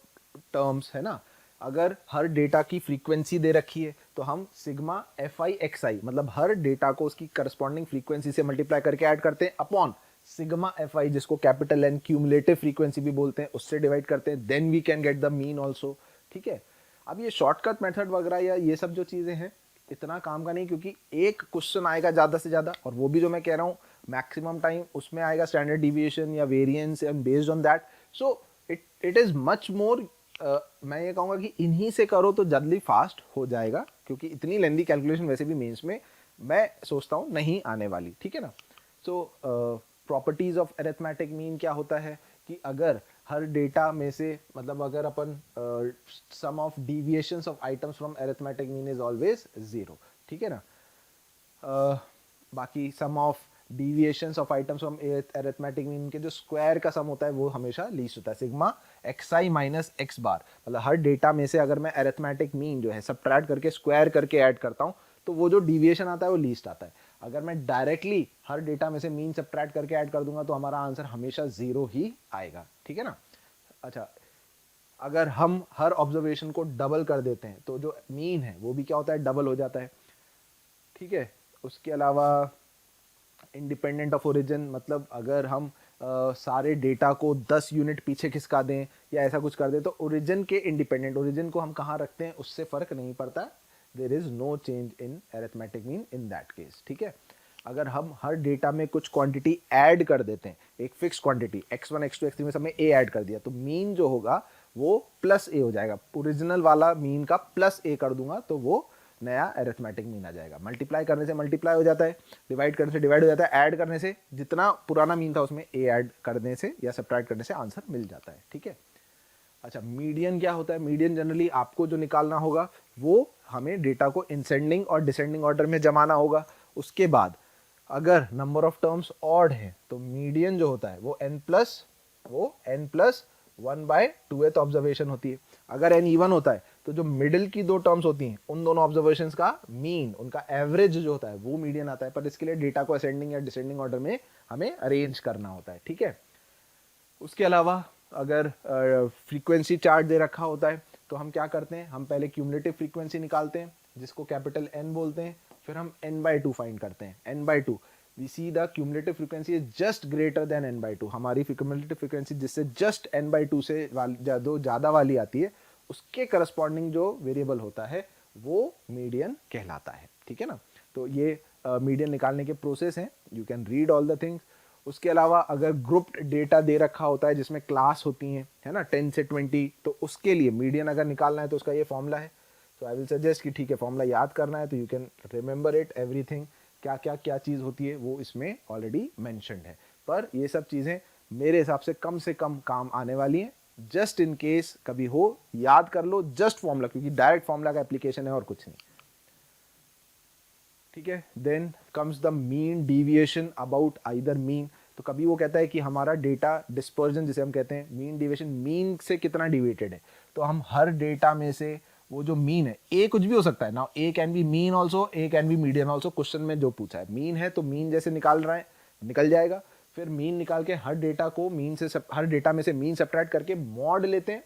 terms, है ना। अगर हर डेटा की फ्रीक्वेंसी दे रखी है तो हम सिग्मा fi xi मतलब हर डेटा को उसकी करस्पॉन्डिंग फ्रीक्वेंसी से मल्टीप्लाई करके ऐड करते हैं अपॉन सिग्मा fi जिसको कैपिटल एन क्यूमुलेटिव फ्रीक्वेंसी भी बोलते हैं उससे डिवाइड करते हैं, then we can get the mean also, ठीक है। अब ये शॉर्टकट मेथड वगैरह या ये सब जो चीज़ें हैं इतना काम का नहीं, क्योंकि एक क्वेश्चन आएगा ज़्यादा से ज़्यादा, और वो भी जो मैं कह रहा हूँ मैक्सिमम टाइम उसमें आएगा स्टैंडर्ड डिविएशन या variance and based on that. So it is much more, मैं ये कहूँगा कि इन्हीं से करो तो जल्दी फास्ट हो जाएगा, क्योंकि इतनी लेंदी कैलकुलेशन वैसे भी मेंस में मैं सोचता हूँ नहीं आने वाली. ठीक है ना. सो प्रॉपर्टीज ऑफ अरिथमेटिक मीन क्या होता है कि अगर हर डेटा में से, मतलब अगर अपन sum of deviations of items from arithmetic mean is always 0. ठीक है ना. बाकी sum of deviations of items from arithmetic mean के जो स्क्वायर का सम होता है वो हमेशा लीस्ट होता है, सिग्मा xi माइनस x बार. मतलब हर डेटा में से अगर मैं अरिथमेटिक मीन जो है सबट्रैक्ट करके स्क्वायर करके ऐड करता हूँ तो वो जो डिविएशन आता है वो लीस्ट आता है. अगर मैं डायरेक्टली हर डेटा में से मीन सबट्रैक्ट करके ऐड कर दूंगा तो हमारा आंसर हमेशा 0 ही आएगा. ठीक है ना. अच्छा, अगर हम हर ऑब्जर्वेशन को डबल कर देते हैं तो जो मीन है वो भी क्या होता है, डबल हो जाता है. ठीक है. उसके अलावा इंडिपेंडेंट ऑफ ओरिजिन, मतलब अगर हम सारे डेटा को 10 यूनिट पीछे खिसका दें या ऐसा कुछ कर दें तो ओरिजिन के इंडिपेंडेंट, ओरिजिन को हम कहाँ रखते हैं उससे फर्क नहीं पड़ता. There is no change in arithmetic mean in that case. ठीक है. अगर हम हर डेटा में कुछ क्वांटिटी ऐड कर देते हैं, एक fix quantity x1 x2 x3 में सब में a ऐड कर दिया, तो मीन जो होगा वो प्लस a हो जाएगा. ओरिजिनल वाला मीन का प्लस a कर दूंगा तो वो नया अरिथमेटिक मीन आ जाएगा. मल्टीप्लाई करने से मल्टीप्लाई हो जाता है, डिवाइड करने से डिवाइड हो जाता है, ऐड करने से जितना पुराना मीन था उसमें a ऐड करने से या सब्ट्रैक्ट करने से आंसर मिल जाता है. ठीक है. अच्छा, मीडियन क्या होता है. मीडियन जनरली आपको जो निकालना होगा वो हमें डेटा को इंसेंडिंग और डिसेंडिंग ऑर्डर में जमाना होगा. उसके बाद अगर नंबर ऑफ टर्म्स ऑड है तो मीडियन जो होता है वो n प्लस 1/2th ऑब्जर्वेशन होती है. अगर n इवन होता है तो जो मिडिल की दो टर्म्स होती हैं उन दोनों ऑब्जर्वेशंस का मीन, उनका एवरेज जो होता है वो मीडियन आता है. पर इसके लिए डेटा को असेंडिंग या डिसेंडिंग ऑर्डर में हमें अरेंज करना होता है. ठीक है. उसके अलावा अगर फ्रीक्वेंसी चार्ट दे रखा होता है तो हम क्या करते हैं, हम पहले क्यूमुलेटिव फ्रीक्वेंसी निकालते हैं जिसको कैपिटल N बोलते हैं, फिर हम n/2 फाइंड करते हैं. n/2 we see the cumulative frequency is just greater than n/2. हमारी क्यूमुलेटिव फ्रीक्वेंसी जिससे जस्ट n/2 से ज़्यादा वाली आती है उसके करस्पॉन्डिंग जो वेरिएबल होता है वो मीडियन कहलाता है. ठीक है ना. तो ये मीडियन निकालने के प्रोसेस हैं. You can read all the things. उसके अलावा अगर ग्रुप्ड डेटा दे रखा होता है जिसमें क्लास होती हैं, है ना, 10 से 20, तो उसके लिए मीडियन अगर निकालना है तो उसका ये फॉर्मूला है. तो आई विल सजेस्ट कि ठीक है फॉर्मूला याद करना है तो you can remember it everything. क्या चीज़ होती है वो इसमें ऑलरेडी मैंशनड है. पर ये सब चीज़ें मेरे हिसाब से कम काम आने वाली हैं. जस्ट इन केस कभी हो याद कर लो जस्ट फॉर्मूला, क्योंकि डायरेक्ट फॉर्मूला का एप्लीकेशन है और कुछ नहीं. ठीक है. Then comes the mean deviation about either mean. तो कभी वो कहता है कि हमारा डेटा डिस्पर्जन जिसे हम कहते हैं, मीन डिविएशन, मीन से कितना डिविएटेड है. तो हम हर डेटा में से वो जो मीन है, ए कुछ भी हो सकता है ना, A can be mean also, A can be median also. Question में जो पूछा है मीन है तो मीन जैसे निकाल रहा है निकल जाएगा. फिर मीन निकाल के हर डेटा को मीन से हर डेटा में से मीन सब्ट्रैक्ट करके मॉड लेते हैं,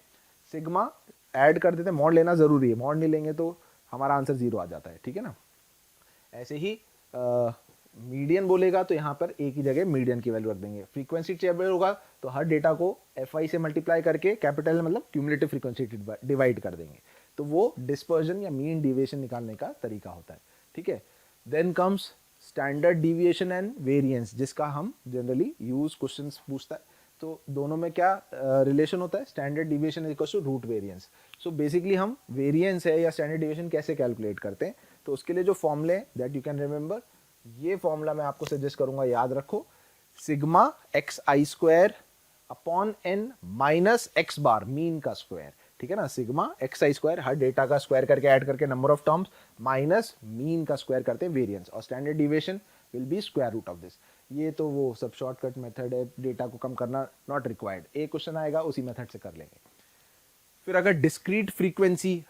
सिग्मा ऐड कर देते हैं. मॉड लेना जरूरी है, मॉड नहीं लेंगे तो हमारा आंसर 0 आ जाता है. ठीक है ना. ऐसे ही मीडियन बोलेगा तो यहाँ पर ए की जगह मीडियन की वैल्यू रख देंगे. फ्रीक्वेंसी टेबल होगा तो हर डेटा को fi से मल्टीप्लाई करके कैपिटल मतलब क्यूमुलेटिव फ्रीक्वेंसी डिवाइड कर देंगे. तो वो डिस्पर्जन या मीन डिविएशन निकालने का तरीका होता है. ठीक है. Then comes standard deviation and variance, जिसका हम जनरली यूज क्वेश्चंस पूछता है. तो दोनों में क्या रिलेशन होता है, standard deviation equals to root variance. So basically हम वेरिएंस है या स्टैंडर्ड डिविएशन कैसे कैलकुलेट करते हैं, तो उसके लिए जो फॉर्मूले दैट यू कैन रिमेंबर, ये फॉर्मूला मैं आपको सजेस्ट करूंगा याद रखो. Sigma xi² upon n minus x bar, mean का स्क्वायर. ठीक है ना. सिग्मा xi² हर डेटा का स्क्वायर करके ऐड करके number of terms minus mean का स्क्वायर करते हैं वेरिएंस, और standard deviation will be square root of this. ये तो वो सब शॉर्टकट मेथड है, डेटा को कम करना नॉट रिक्वायर्ड. एक क्वेश्चन आएगा उसी मेथड से कर लेंगे. फिर अगर डिस्क्रीट फ्रीक्वेंसी,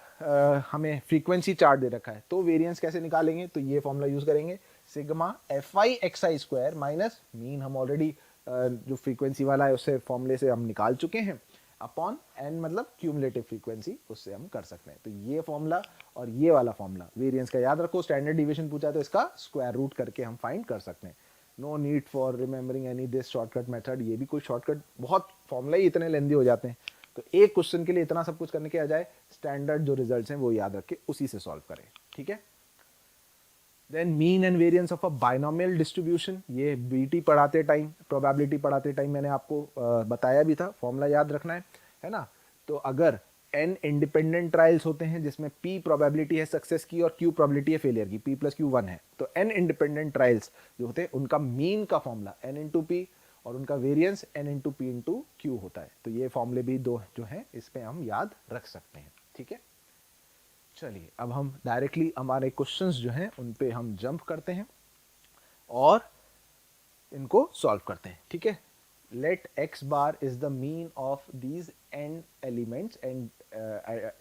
हमें फ्रीक्वेंसी चार्ट दे रखा है तो वेरिएंस कैसे निकालेंगे, तो ये फॉर्मूला यूज करेंगे. Sigma fi xi² minus mean हम ऑलरेडी जो फ्रीक्वेंसी वाला है उससे फॉर्मूले से हम निकाल चुके हैं, अपॉन n मतलब क्यूमुलेटिव फ्रीक्वेंसी, उससे हम कर सकते हैं. तो ये फॉर्मूला और ये वाला फॉर्मूला वेरिएंस का याद रखो. स्टैंडर्ड डिविएशन पूछा है तो इसका स्क्वायर रूट करके हम फाइंड कर सकते हैं. No need for remembering any this shortcut method. ये भी कोई शॉर्टकट, बहुत फॉर्मूला ही इतने लेंदी हो जाते हैं. तो एक क्वेश्चन के लिए इतना सब कुछ करने के बजाय स्टैंडर्ड जो रिजल्ट्स हैं वो याद रख के उसी से सॉल्व करें. ठीक है. Then mean and variance of a binomial distribution, ये बीटी पढ़ाते टाइम, प्रोबेबिलिटी पढ़ाते टाइम मैंने आपको बताया भी था, फॉर्मूला याद रखना है ना। तो अगर n इंडिपेंडेंट ट्रायल्स होते हैं जिसमें p प्रोबेबिलिटी है सक्सेस की और q प्रोबेबिलिटी है फेलियर की, p प्लस क्यू 1 है, तो n इंडिपेंडेंट ट्रायल्स जो होते हैं उनका मीन का फॉर्मूला n इंटू पी और उनका variance n into P into Q होता है। तो ये फॉर्मूले भी दो जो हैं इस पे हम याद रख सकते हैं, ठीक है। चलिए अब हम डायरेक्टली हमारे क्वेश्चंस जो हैं उन पे हम जंप करते हैं और इनको सॉल्व करते हैं, ठीक है। Let x bar is the mean of these n elements and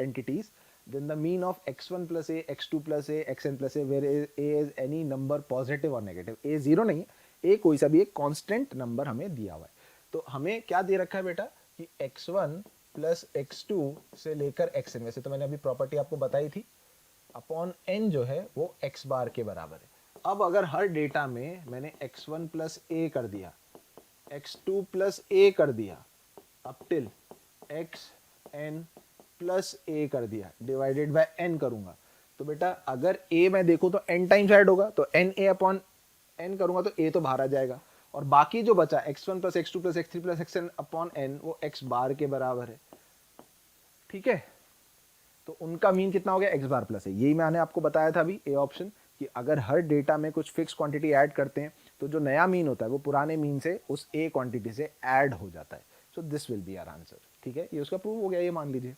entities, then the mean of x1 plus a, x2 plus a, xn plus a, where a is any number positive or negative। a zero नहीं है, a कोई सा भी एक constant number हमें दिया हुआ है। तो हमें क्या दे रखा है बेटा कि x1 प्लस x2 से लेकर xn, वैसे तो मैंने अभी प्रॉपर्टी आपको बताई थी, अपॉन n जो है वो x बार के बराबर है। अब अगर हर डेटा में मैंने x1 प्लस a कर दिया, x2 प्लस a कर दिया, अब टिल xn प्लस a कर दिया, डिवाइडेड बाय n करूंगा, तो बेटा अगर a मैं देखूं तो n टाइम्स ऐड होगा, तो n a अपॉन n करूंगा तो a तो बाहर आ जाएगा, और बाकी जो बचा x1 plus x2 plus x3 plus xn upon n वो x बार के बराबर है, ठीक है। तो उनका मीन कितना हो गया, x बार प्लस है। यही मैंने आपको बताया था अभी ए ऑप्शन कि अगर हर डेटा में कुछ फिक्स क्वांटिटी ऐड करते हैं तो जो नया मीन होता है वो पुराने मीन से उस ए क्वांटिटी से ऐड हो जाता है। So this will be our answer, ठीक है। ये उसका प्रूव हो गया, ये मान लीजिए।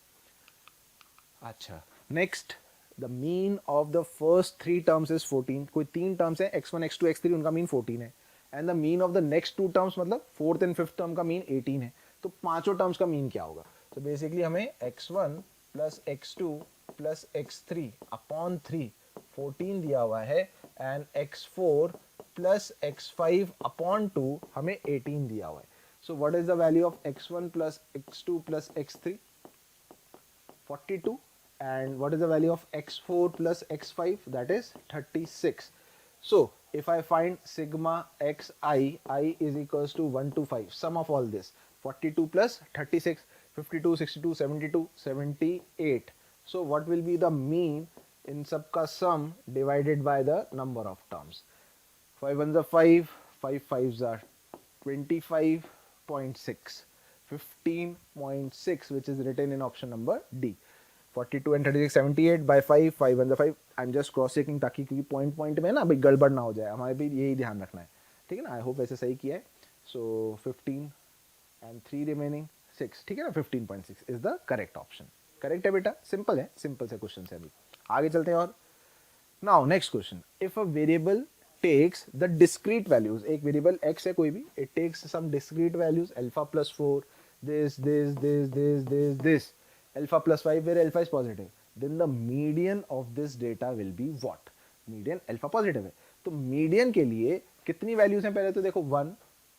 अच्छा, next, the mean of the first three terms is 14। कोई तीन टर्म्स है x1 x2 x3, उनका मीन 14 है, and the mean of the next two terms मतलब फोर्थ एंड फिफ्थ टर्म का मीन 18 है। तो पांचों टर्म्स का मीन क्या होगा? तो बेसिकली हमें x1 plus x2 plus x3 upon 3 14 दिया हुआ है, and x4 plus x5 upon 2 हमें 18 दिया हुआ है। So what is the value of x1 plus x2 plus x3? 42. And what is the value of x4 plus x5? That is 36. So if I find sigma xi, I is equals to 1 to 5, sum of all this, 42 plus 36, 52, 62, 72, 78. So what will be the mean in सबका sum divided by the number of terms? 5 ones are 5, 5 fives are 25.6, 15.6, which is written in option number D. 42 and 36, 78 by 5, 5 and the 5. I'm just cross checking ताकि क्योंकि point में ना भाई गड़बड़ ना हो जाए, हमारे भी यही ध्यान रखना है, ठीक है ना। आई होप ऐसे सही किया है। सो 15 एंड 3 रिमेनिंग 6, ठीक है ना। 15.6 is the correct option. Correct है बेटा, सिंपल है, सिंपल से क्वेश्चन है। अभी आगे चलते हैं और now next question, if a variable takes the discrete values, एक वेरिएबल x है कोई भी, it takes some discrete values alpha plus 4, this alpha plus 5 where alpha is positive, then the median of this data will be what? Median alpha positive है, तो median के लिए कितनी values हैं? पहले तो देखो 1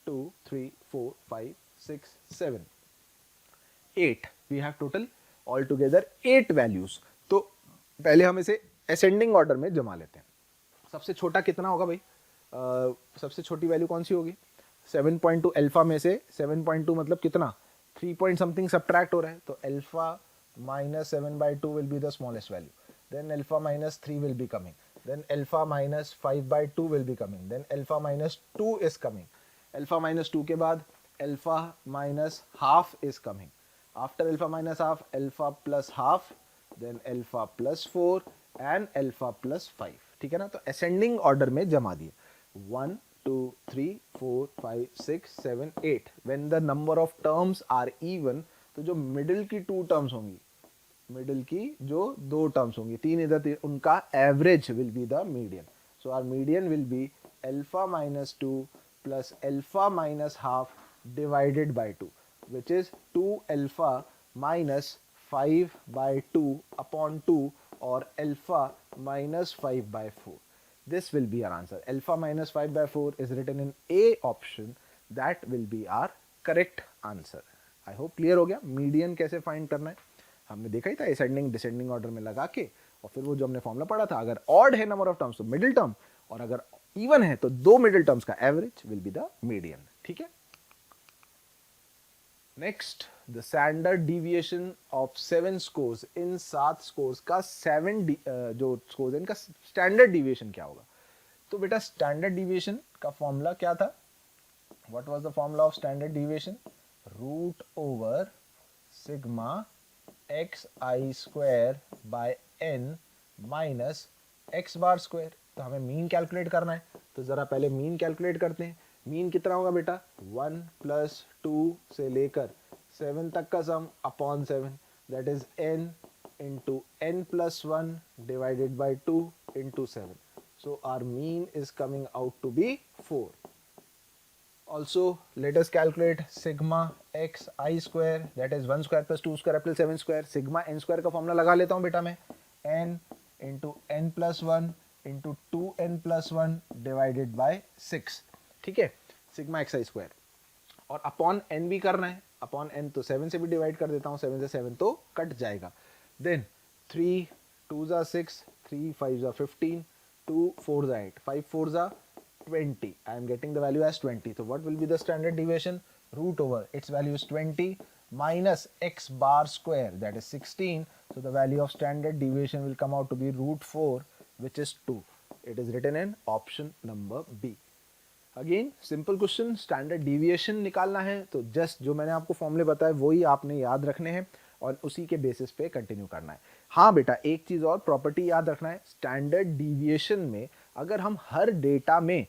2 3 4 5 6 7 8, we have total all together 8 values. तो पहले हम इसे असेंडिंग ऑर्डर में जमा लेते हैं। सबसे छोटा कितना होगा भाई? सबसे छोटी वैल्यू कौन सी होगी? 7.2 अल्फा में से 7.2 मतलब कितना? 3 पॉइंट समथिंग सब्ट्रैक्ट हो रहा है, तो alpha minus 7/2 will be the smallest value, then alpha minus 3 will be coming, then alpha minus 5/2 will be coming, then alpha minus 2 is coming, alpha minus 2 के बाद alpha minus half is coming, after alpha minus half alpha plus half, then alpha plus 4 and alpha plus 5, ठीक है ना। तो ascending order में जमा दिए 1 2 3 4 5 6 7 8, when the number of terms are even, तो जो मिडिल की 2 टर्म्स होंगी, मिडिल की जो 2 टर्म्स होंगी, 3 इधर 3, उनका average will be the median. So our median will be alpha minus 2 plus alpha minus half divided by 2, which is 2 alpha minus 5/2 upon 2 और alpha minus 5/4. This will be our answer. Alpha minus 5/4 is written in A option. That will be our correct answer. I hope clear हो गया। Median कैसे find करना है हमने देखा ही था, ascending descending order में लगा के, और फिर वो जो हमने फॉर्मूला पढ़ा था, अगर ऑड है नंबर ऑफ टर्म्स तो मिडिल टर्म, और अगर इवन है तो 2 मिडिल टर्म्स का average will be the median, ठीक है। Next, the standard deviation of 7 scores, in 7 scores का 7 जो स्कोर्स है इनका स्टैंडर्ड डिविएशन क्या होगा? तो बेटा स्टैंडर्ड डिविएशन का फॉर्मूला क्या था? What was the formula of standard deviation? Root over sigma x i square by n minus x bar square. तो हमें मीन कैलकुलेट करना है, तो जरा पहले मीन कैलकुलेट करते हैं। मीन कितना होगा बेटा? 1 प्लस 2 से लेकर 7 तक का सम upon 7, that is n into n plus 1 divided by 2 into 7. So our mean is coming out to be 4. Also, let us calculate sigma x I square, that is 1 square plus 2 square plus 7 square. Sigma n square का formula लगा लेता हूँ बेटा मैं, n into n plus 1 into 2n plus 1 divided by 6. ठीक है, sigma x i square, और upon n भी करना है। अपॉन n तो 7 से भी डिवाइड कर देता हूँ, 7 से 7 तो कट जाएगा। देन 3 2 जा 6, 3 5 जा 15, 2 4 जा 8, 5 4 जा 20. I am getting the value as 20. So what will be the standard deviation? Root over its value is 20 minus x bar square, that is 16. So the value of standard deviation will come out to be root 4, which is 2. It is written in option number B. Again simple question, standard deviation निकालना है, तो just जो मैंने आपको फॉर्मूले बताए वही आपने याद रखने हैं और उसी के बेसिस पे कंटिन्यू करना है। हाँ बेटा, एक चीज़ और प्रॉपर्टी याद रखना है, स्टैंडर्ड डिविएशन में अगर हम हर डेटा में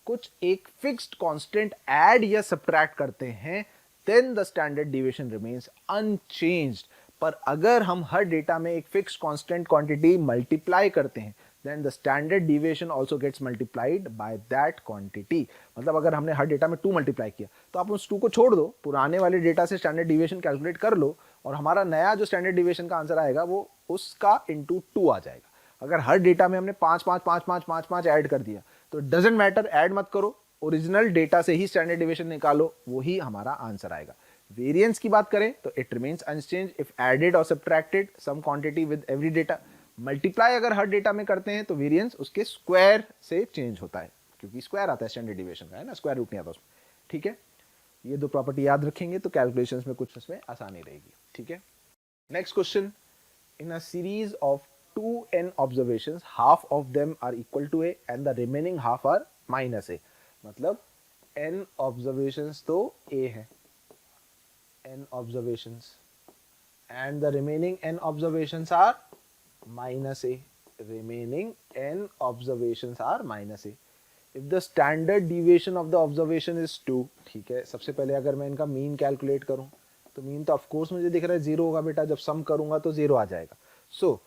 कुछ एक फिक्स्ड कांस्टेंट ऐड या सब्ट्रैक्ट करते हैं, then the standard deviation remains unchanged. पर अगर हम हर डेटा में एक फिक्स्ड कांस्टेंट क्वांटिटी मल्टीप्लाई करते हैं, then the standard deviation also gets multiplied by that quantity. मतलब अगर हमने हर डेटा में 2 मल्टीप्लाई किया तो आप उस 2 को छोड़ दो, पुराने वाले डेटा से स्टैंडर्ड डिविएशन कैलकुलेट कर लो और हमारा नया जो स्टैंडर्ड डिविएशन का आंसर आएगा वो उसका इंटू 2 आ जाएगा। अगर हर डेटा में हमने 5 5 5 5 5 5 ऐड कर दिया तो डजेंट मैटर, ऐड मत करो, ओरिजिनल डेटा से ही स्टैंडर्ड डिविएशन निकालो, वही हमारा आंसर आएगा। वेरिएंस की बात करें तो it remains unchange if added और subtracted some quantity with every data. Multiply अगर हर डेटा में करते हैं तो वेरिएंस उसके स्क्वायर से चेंज होता है, क्योंकि स्क्वायर आता है स्टैंडर्ड डिविएशन का, है ना, स्क्वायर रूट नहीं आता उसमें। ठीक है, ये दो प्रॉपर्टी याद रखेंगे तो कैलकुलेशंस में कुछ उसमें आसानी रहेगी। ठीक है, next question, in a series of 2n observations half of them are equal to a and the remaining half are minus a। मतलब n ऑब्जर्वेशंस तो a है, n observations, and the remaining n observations are minus a. Remaining n observations are minus a. If the standard deviation of the observation is 2, ठीक है, सबसे पहले अगर मैं इनका मीन कैलकुलेट करूं तो मीन तो ऑफकोर्स मुझे दिख रहा है 0 होगा बेटा, जब सम करूंगा तो 0 आ जाएगा। सो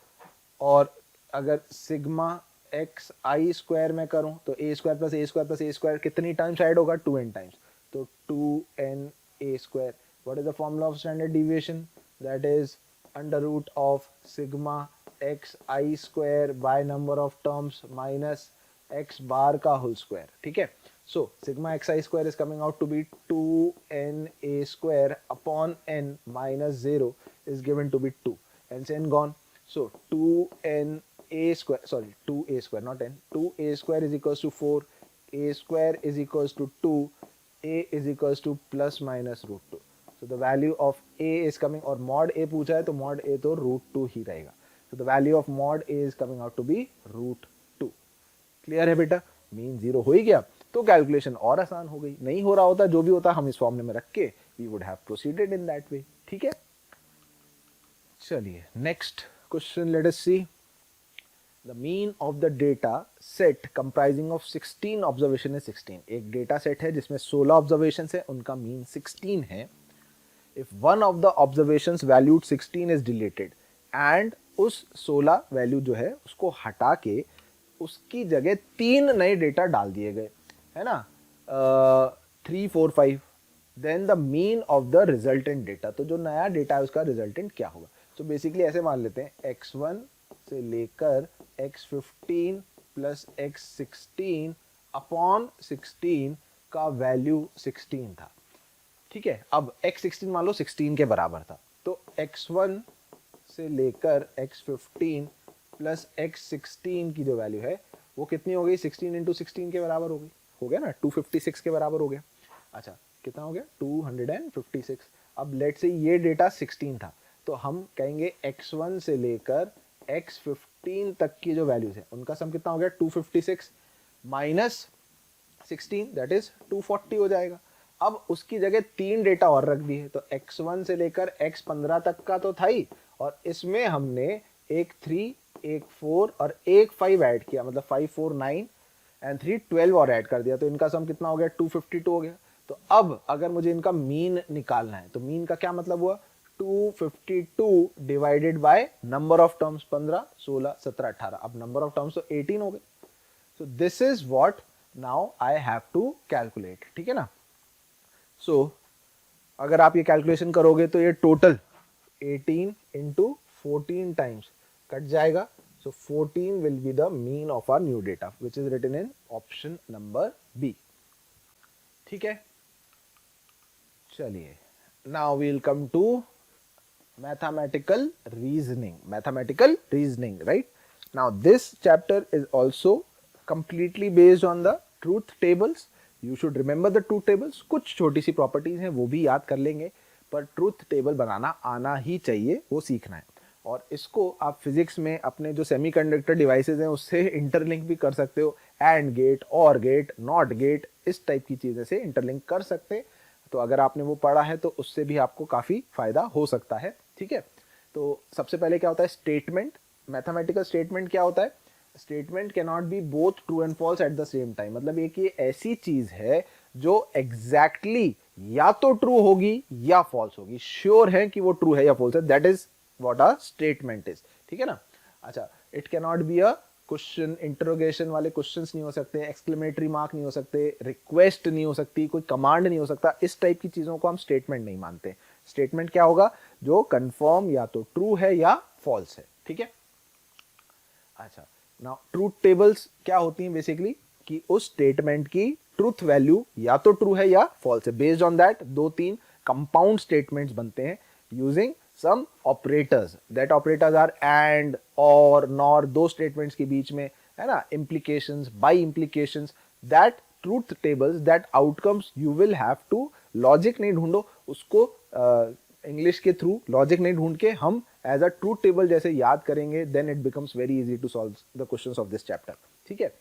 और अगर सिग्मा एक्स आई स्क्वायर में करूं तो a square plus a square plus a square कितनी टाइम्स ऐड होगा? 2n टाइम्स, तो 2n a square. What is the formula of standard deviation? That is under root of sigma x i square by number of terms minus x bar का whole square. ठीक है, so sigma x i square is coming out to be 2n a square upon n minus 0 is given to B 2, n से n gone, so 2n a square, sorry 2a square not n, 2a square is equals to 4, a square is equals to 2, a is equals to plus minus root 2। So the value of a is coming, और mod a पूछा है तो mod a तो root 2 ही रहेगा। So the value of mod a is coming out to be root 2. Clear है बेटा, mean 0 हो ही गया तो कैलकुलेशन और आसान हो गई। नहीं हो रहा होता, जो भी होता हम इस फॉर्मूले में रख के we would have proceeded in that way. ठीक है, चलिए next question, let us see the mean of the data set comprising of 16 observation है 16। एक डेटा सेट है जिसमें 16 ऑब्जर्वेशन है, उनका मीन 16 है। If one of the observations valued 16 is deleted and उस 16 वैल्यू जो है उसको हटा के उसकी जगह 3 नए डेटा डाल दिए गए, है ना, 3 4 5, then the mean of the resultant data. तो जो नया डेटा है उसका रिजल्टेंट क्या होगा? तो बेसिकली ऐसे मान लेते हैं x1 से लेकर x15 प्लस x16 अपॉन 16 का वैल्यू 16 था। ठीक है, अब x16 मान लो 16 के बराबर था, तो x1 से लेकर x15 प्लस x16 की जो वैल्यू है वो कितनी हो गई? 16 इंटू 16 के बराबर हो गई, हो गया ना, 256 के बराबर हो गया। अच्छा, कितना हो गया? 256। अब लेट से ये डेटा 16 था तो हम कहेंगे x1 से लेकर x15 तक की जो वैल्यूज है उनका सम कितना हो गया? 256। माइनस 16 दैट इज 240 हो जाएगा। अब उसकी जगह 3 डेटा और रख दिए, तो x1 से लेकर x15 तक का तो था ही, और इसमें हमने एक 3, एक 4 और एक 5 ऐड किया, मतलब 5 4 9 एंड 3 12 और ऐड कर दिया, तो इनका सम कितना हो गया 252 हो गया। तो अब अगर मुझे इनका मीन निकालना है, तो मीन का क्या मतलब हुआ 252 divided by number of terms, 15 16 17 18, अब नंबर ऑफ टर्म्स तो 18 हो गए। So this is what now I have to calculate, ठीक है ना। सो अगर आप ये कैलकुलेशन करोगे तो ये टोटल 18 इंटू 14 टाइम्स कट जाएगा। So 14 will be the mean of our new data which is written in option number B, ठीक है। चलिए, now we'll come to mathematical reasoning, right? Now this chapter is also completely based on the truth tables. You should remember the truth tables. कुछ छोटी सी properties हैं वो भी याद कर लेंगे, पर ट्रूथ टेबल बनाना आना ही चाहिए, वो सीखना है। और इसको आप फिजिक्स में अपने जो सेमीकंडक्टर डिवाइसेज हैं उससे इंटरलिंक भी कर सकते हो, एंड गेट, और गेट, नॉट गेट, इस टाइप की चीजें से इंटरलिंक कर सकते हैं। तो अगर आपने वो पढ़ा है तो उससे भी आपको काफी फायदा हो सकता है, ठीक है। तो सबसे पहले क्या होता है स्टेटमेंट, मैथमेटिकल स्टेटमेंट क्या होता है, statement can not be both true and false at the same time, मतलब एक ये ऐसी चीज है जो एग्जैक्टली या तो ट्रू होगी या फॉल्स होगी, श्योर है कि वो ट्रू है या फॉल्स है, that is what a statement is, ठीक है ना। अच्छा, it can not be a question, interrogation वाले क्वेश्चंस नहीं हो सकते, एक्सक्लेमेटरी मार्क नहीं हो सकते, रिक्वेस्ट नहीं हो सकती, कोई कमांड नहीं हो सकता, इस टाइप की चीजों को हम स्टेटमेंट नहीं मानते। स्टेटमेंट क्या होगा, जो कंफर्म या तो ट्रू है या फॉल्स है, ठीक है। अच्छा, नाउ ट्रूथ टेबल्स क्या होती हैं बेसिकली, कि उस स्टेटमेंट की ट्रूथ वैल्यू या तो ट्रू है या फॉल्स है, based on that 2-3 compound statements बनते हैं using some operators, that operators are and, or, nor, दो स्टेटमेंट्स के बीच में है ना, implications, by implications, that truth tables, that outcomes you will have to, logic नहीं ढूंढो उसको, इंग्लिश के थ्रू लॉजिक नहीं ढूंढ के हम एज अ ट्रूथ टेबल जैसे याद करेंगे, then it becomes very easy to solve the questions of this chapter, ठीक है।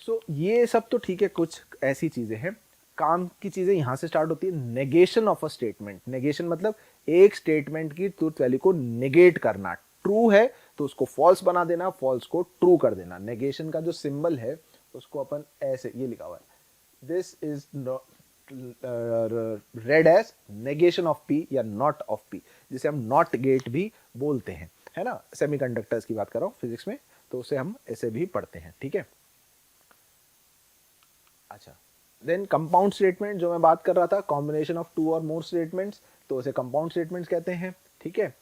सो ये सब तो ठीक है, कुछ ऐसी चीजें हैं, काम की चीजें यहां से स्टार्ट होती है। Negation of a statement, negation मतलब एक स्टेटमेंट की ट्रूथ वैल्यू को नेगेट करना, ट्रू है तो उसको फॉल्स बना देना, फॉल्स को ट्रू कर देना। नेगेशन का जो सिंबल है उसको अपन ऐसे, ये लिखा हुआ है, this is read as negation of P या नॉट ऑफ पी, जिसे हम नॉट गेट भी बोलते हैं, है ना। सेमीकंडक्टर्स की बात कर रहा हूं फिजिक्स में, तो उसे हम ऐसे भी पढ़ते हैं, ठीक है। अच्छा, देन कंपाउंड स्टेटमेंट जो मैं बात कर रहा था, कॉम्बिनेशन ऑफ 2 और मोर स्टेटमेंट्स, तो उसे कंपाउंड स्टेटमेंट्स कहते हैं, ठीक है।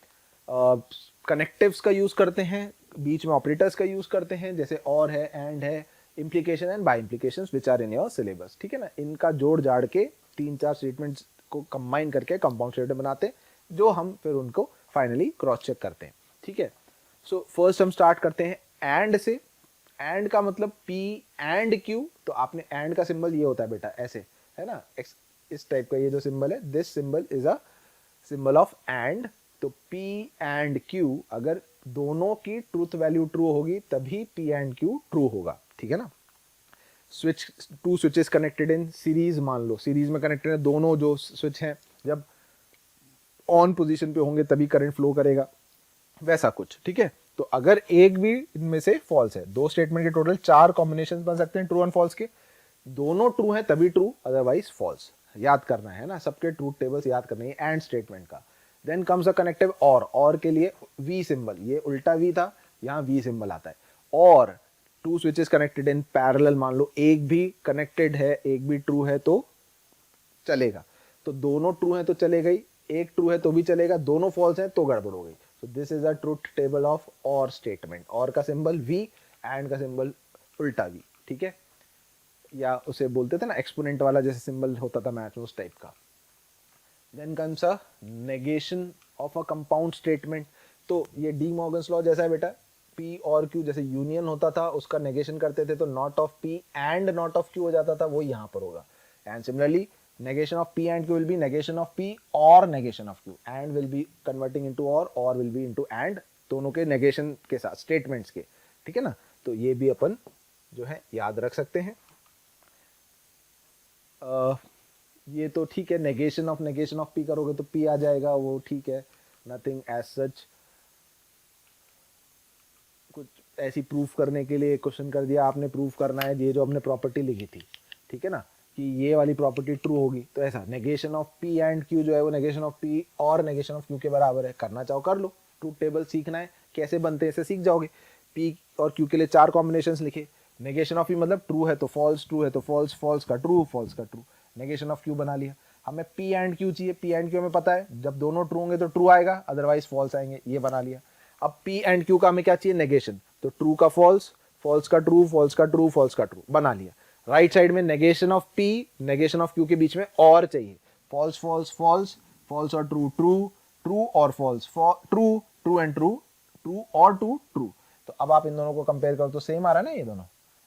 कनेक्टिव्स का यूज करते हैं, बीच में ऑपरेटर्स का यूज करते हैं, जैसे और है, एंड है, implication and bi implications which are in your syllabus, ठीक है ना। इनका जोड़ जाड़ के 3-4 स्टेटमेंट्स को कंबाइन करके कंपाउंड स्टेटमेंट बनाते हैं, जो हम फिर उनको फाइनली क्रॉस चेक करते हैं, ठीक है। सो फर्स्ट हम स्टार्ट करते हैं एंड से। एंड का मतलब P एंड Q, तो आपने एंड का सिंबल ये होता है बेटा, ऐसे है ना, इस टाइप का ये जो सिंबल है, this symbol is a symbol of and. तो P एंड Q, अगर दोनों की ट्रूथ वैल्यू ट्रू होगी तभी P एंड Q ट्रू होगा, ठीक है ना। Switch, 2 switches connected in series, मान लो सीरीज में कनेक्टेड है दोनों जो स्विच हैं, जब ऑन पोजीशन पे होंगे तभी करंट फ्लो करेगा, वैसा कुछ, ठीक है। तो अगर एक भी इनमें से फॉल्स है, 2 स्टेटमेंट के टोटल 4 कॉम्बिनेशन बन सकते हैं ट्रू एंड फॉल्स के, दोनों ट्रू हैं तभी ट्रू, अदरवाइज फॉल्स, याद करना है ना, सबके ट्रूथ टेबल्स याद करने हैं एंड स्टेटमेंट का। देन कम्स अ कनेक्टिव और के लिए वी सिंबल, ये उल्टा वी था, यहाँ वी सिंबल आता है। और 2 स्विचेस कनेक्टेड इन पैरेलल, मान लो एक भी कनेक्टेड है एक भी ट्रू है तो चलेगा, तो दोनों ट्रू हैं तो चलेगा ही, एक ट्रू है तो भी चलेगा, दोनों फॉल्स हैं तो गड़बड़ हो गई। सो this is a truth table of और स्टेटमेंट, और का सिंबल वी, एंड का सिंबल उल्टा वी, ठीक है, या उसे बोलते थे ना एक्सपोनेंट वाला जैसे सिंबल होता था मैथ में, उस टाइप का। Then comes a negation of a compound statement, तो ये डी मॉर्गन्स लॉ जैसा है बेटा, P और Q जैसे यूनियन होता था उसका नेगेशन करते थे तो not of P and not of Q हो जाता था, वो यहाँ पर होगा। And similarly negation of P and Q will be negation of P or negation of Q, and will be converting into or will be into and, दोनों के negation के साथ statements के, ठीक है ना। तो ये भी अपन जो है याद रख सकते हैं। ये तो ठीक है, नेगेशन ऑफ पी करोगे तो पी आ जाएगा, वो ठीक है, नथिंग एज सच। कुछ ऐसी प्रूफ करने के लिए क्वेश्चन कर दिया आपने, प्रूफ करना है ये जो हमने प्रॉपर्टी लिखी थी, ठीक है ना, कि ये वाली प्रॉपर्टी ट्रू होगी, तो ऐसा negation of P and Q जो है वो नेगेशन ऑफ पी और नेगेशन ऑफ क्यू के बराबर है। करना चाहो कर लो, ट्रूथ टेबल सीखना है कैसे बनते हैं, ऐसे सीख जाओगे। पी और क्यू के लिए 4 कॉम्बिनेशंस लिखे। नेगेशन ऑफ पी मतलब ट्रू है तो फॉल्स, ट्रू है तो फॉल्स, फॉल्स का ट्रू, फॉल्स का ट्रू। नेगेशन ऑफ क्यू बना लिया। हमें पी एंड क्यू चाहिए, पी एंड क्यू हमें पता है जब दोनों ट्रू होंगे तो ट्रू आएगा, अदरवाइज फॉल्स आएंगे, ये बना लिया। अब पी एंड क्यू का हमें क्या चाहिए, नेगेशन, तो ट्रू का फॉल्स, फॉल्स का ट्रू, फॉल्स का ट्रू, फॉल्स का ट्रू बना लिया। राइट साइड में negation of P, negation of Q के बीच में और चाहिए, फॉल्स फॉल्स फॉल्स, फॉल्स और ट्रू, ट्रू ट्रू और false, true true and true, true और ट्रू। तो अब आप इन दोनों को कंपेयर करो तो सेम आ रहा है ना, ये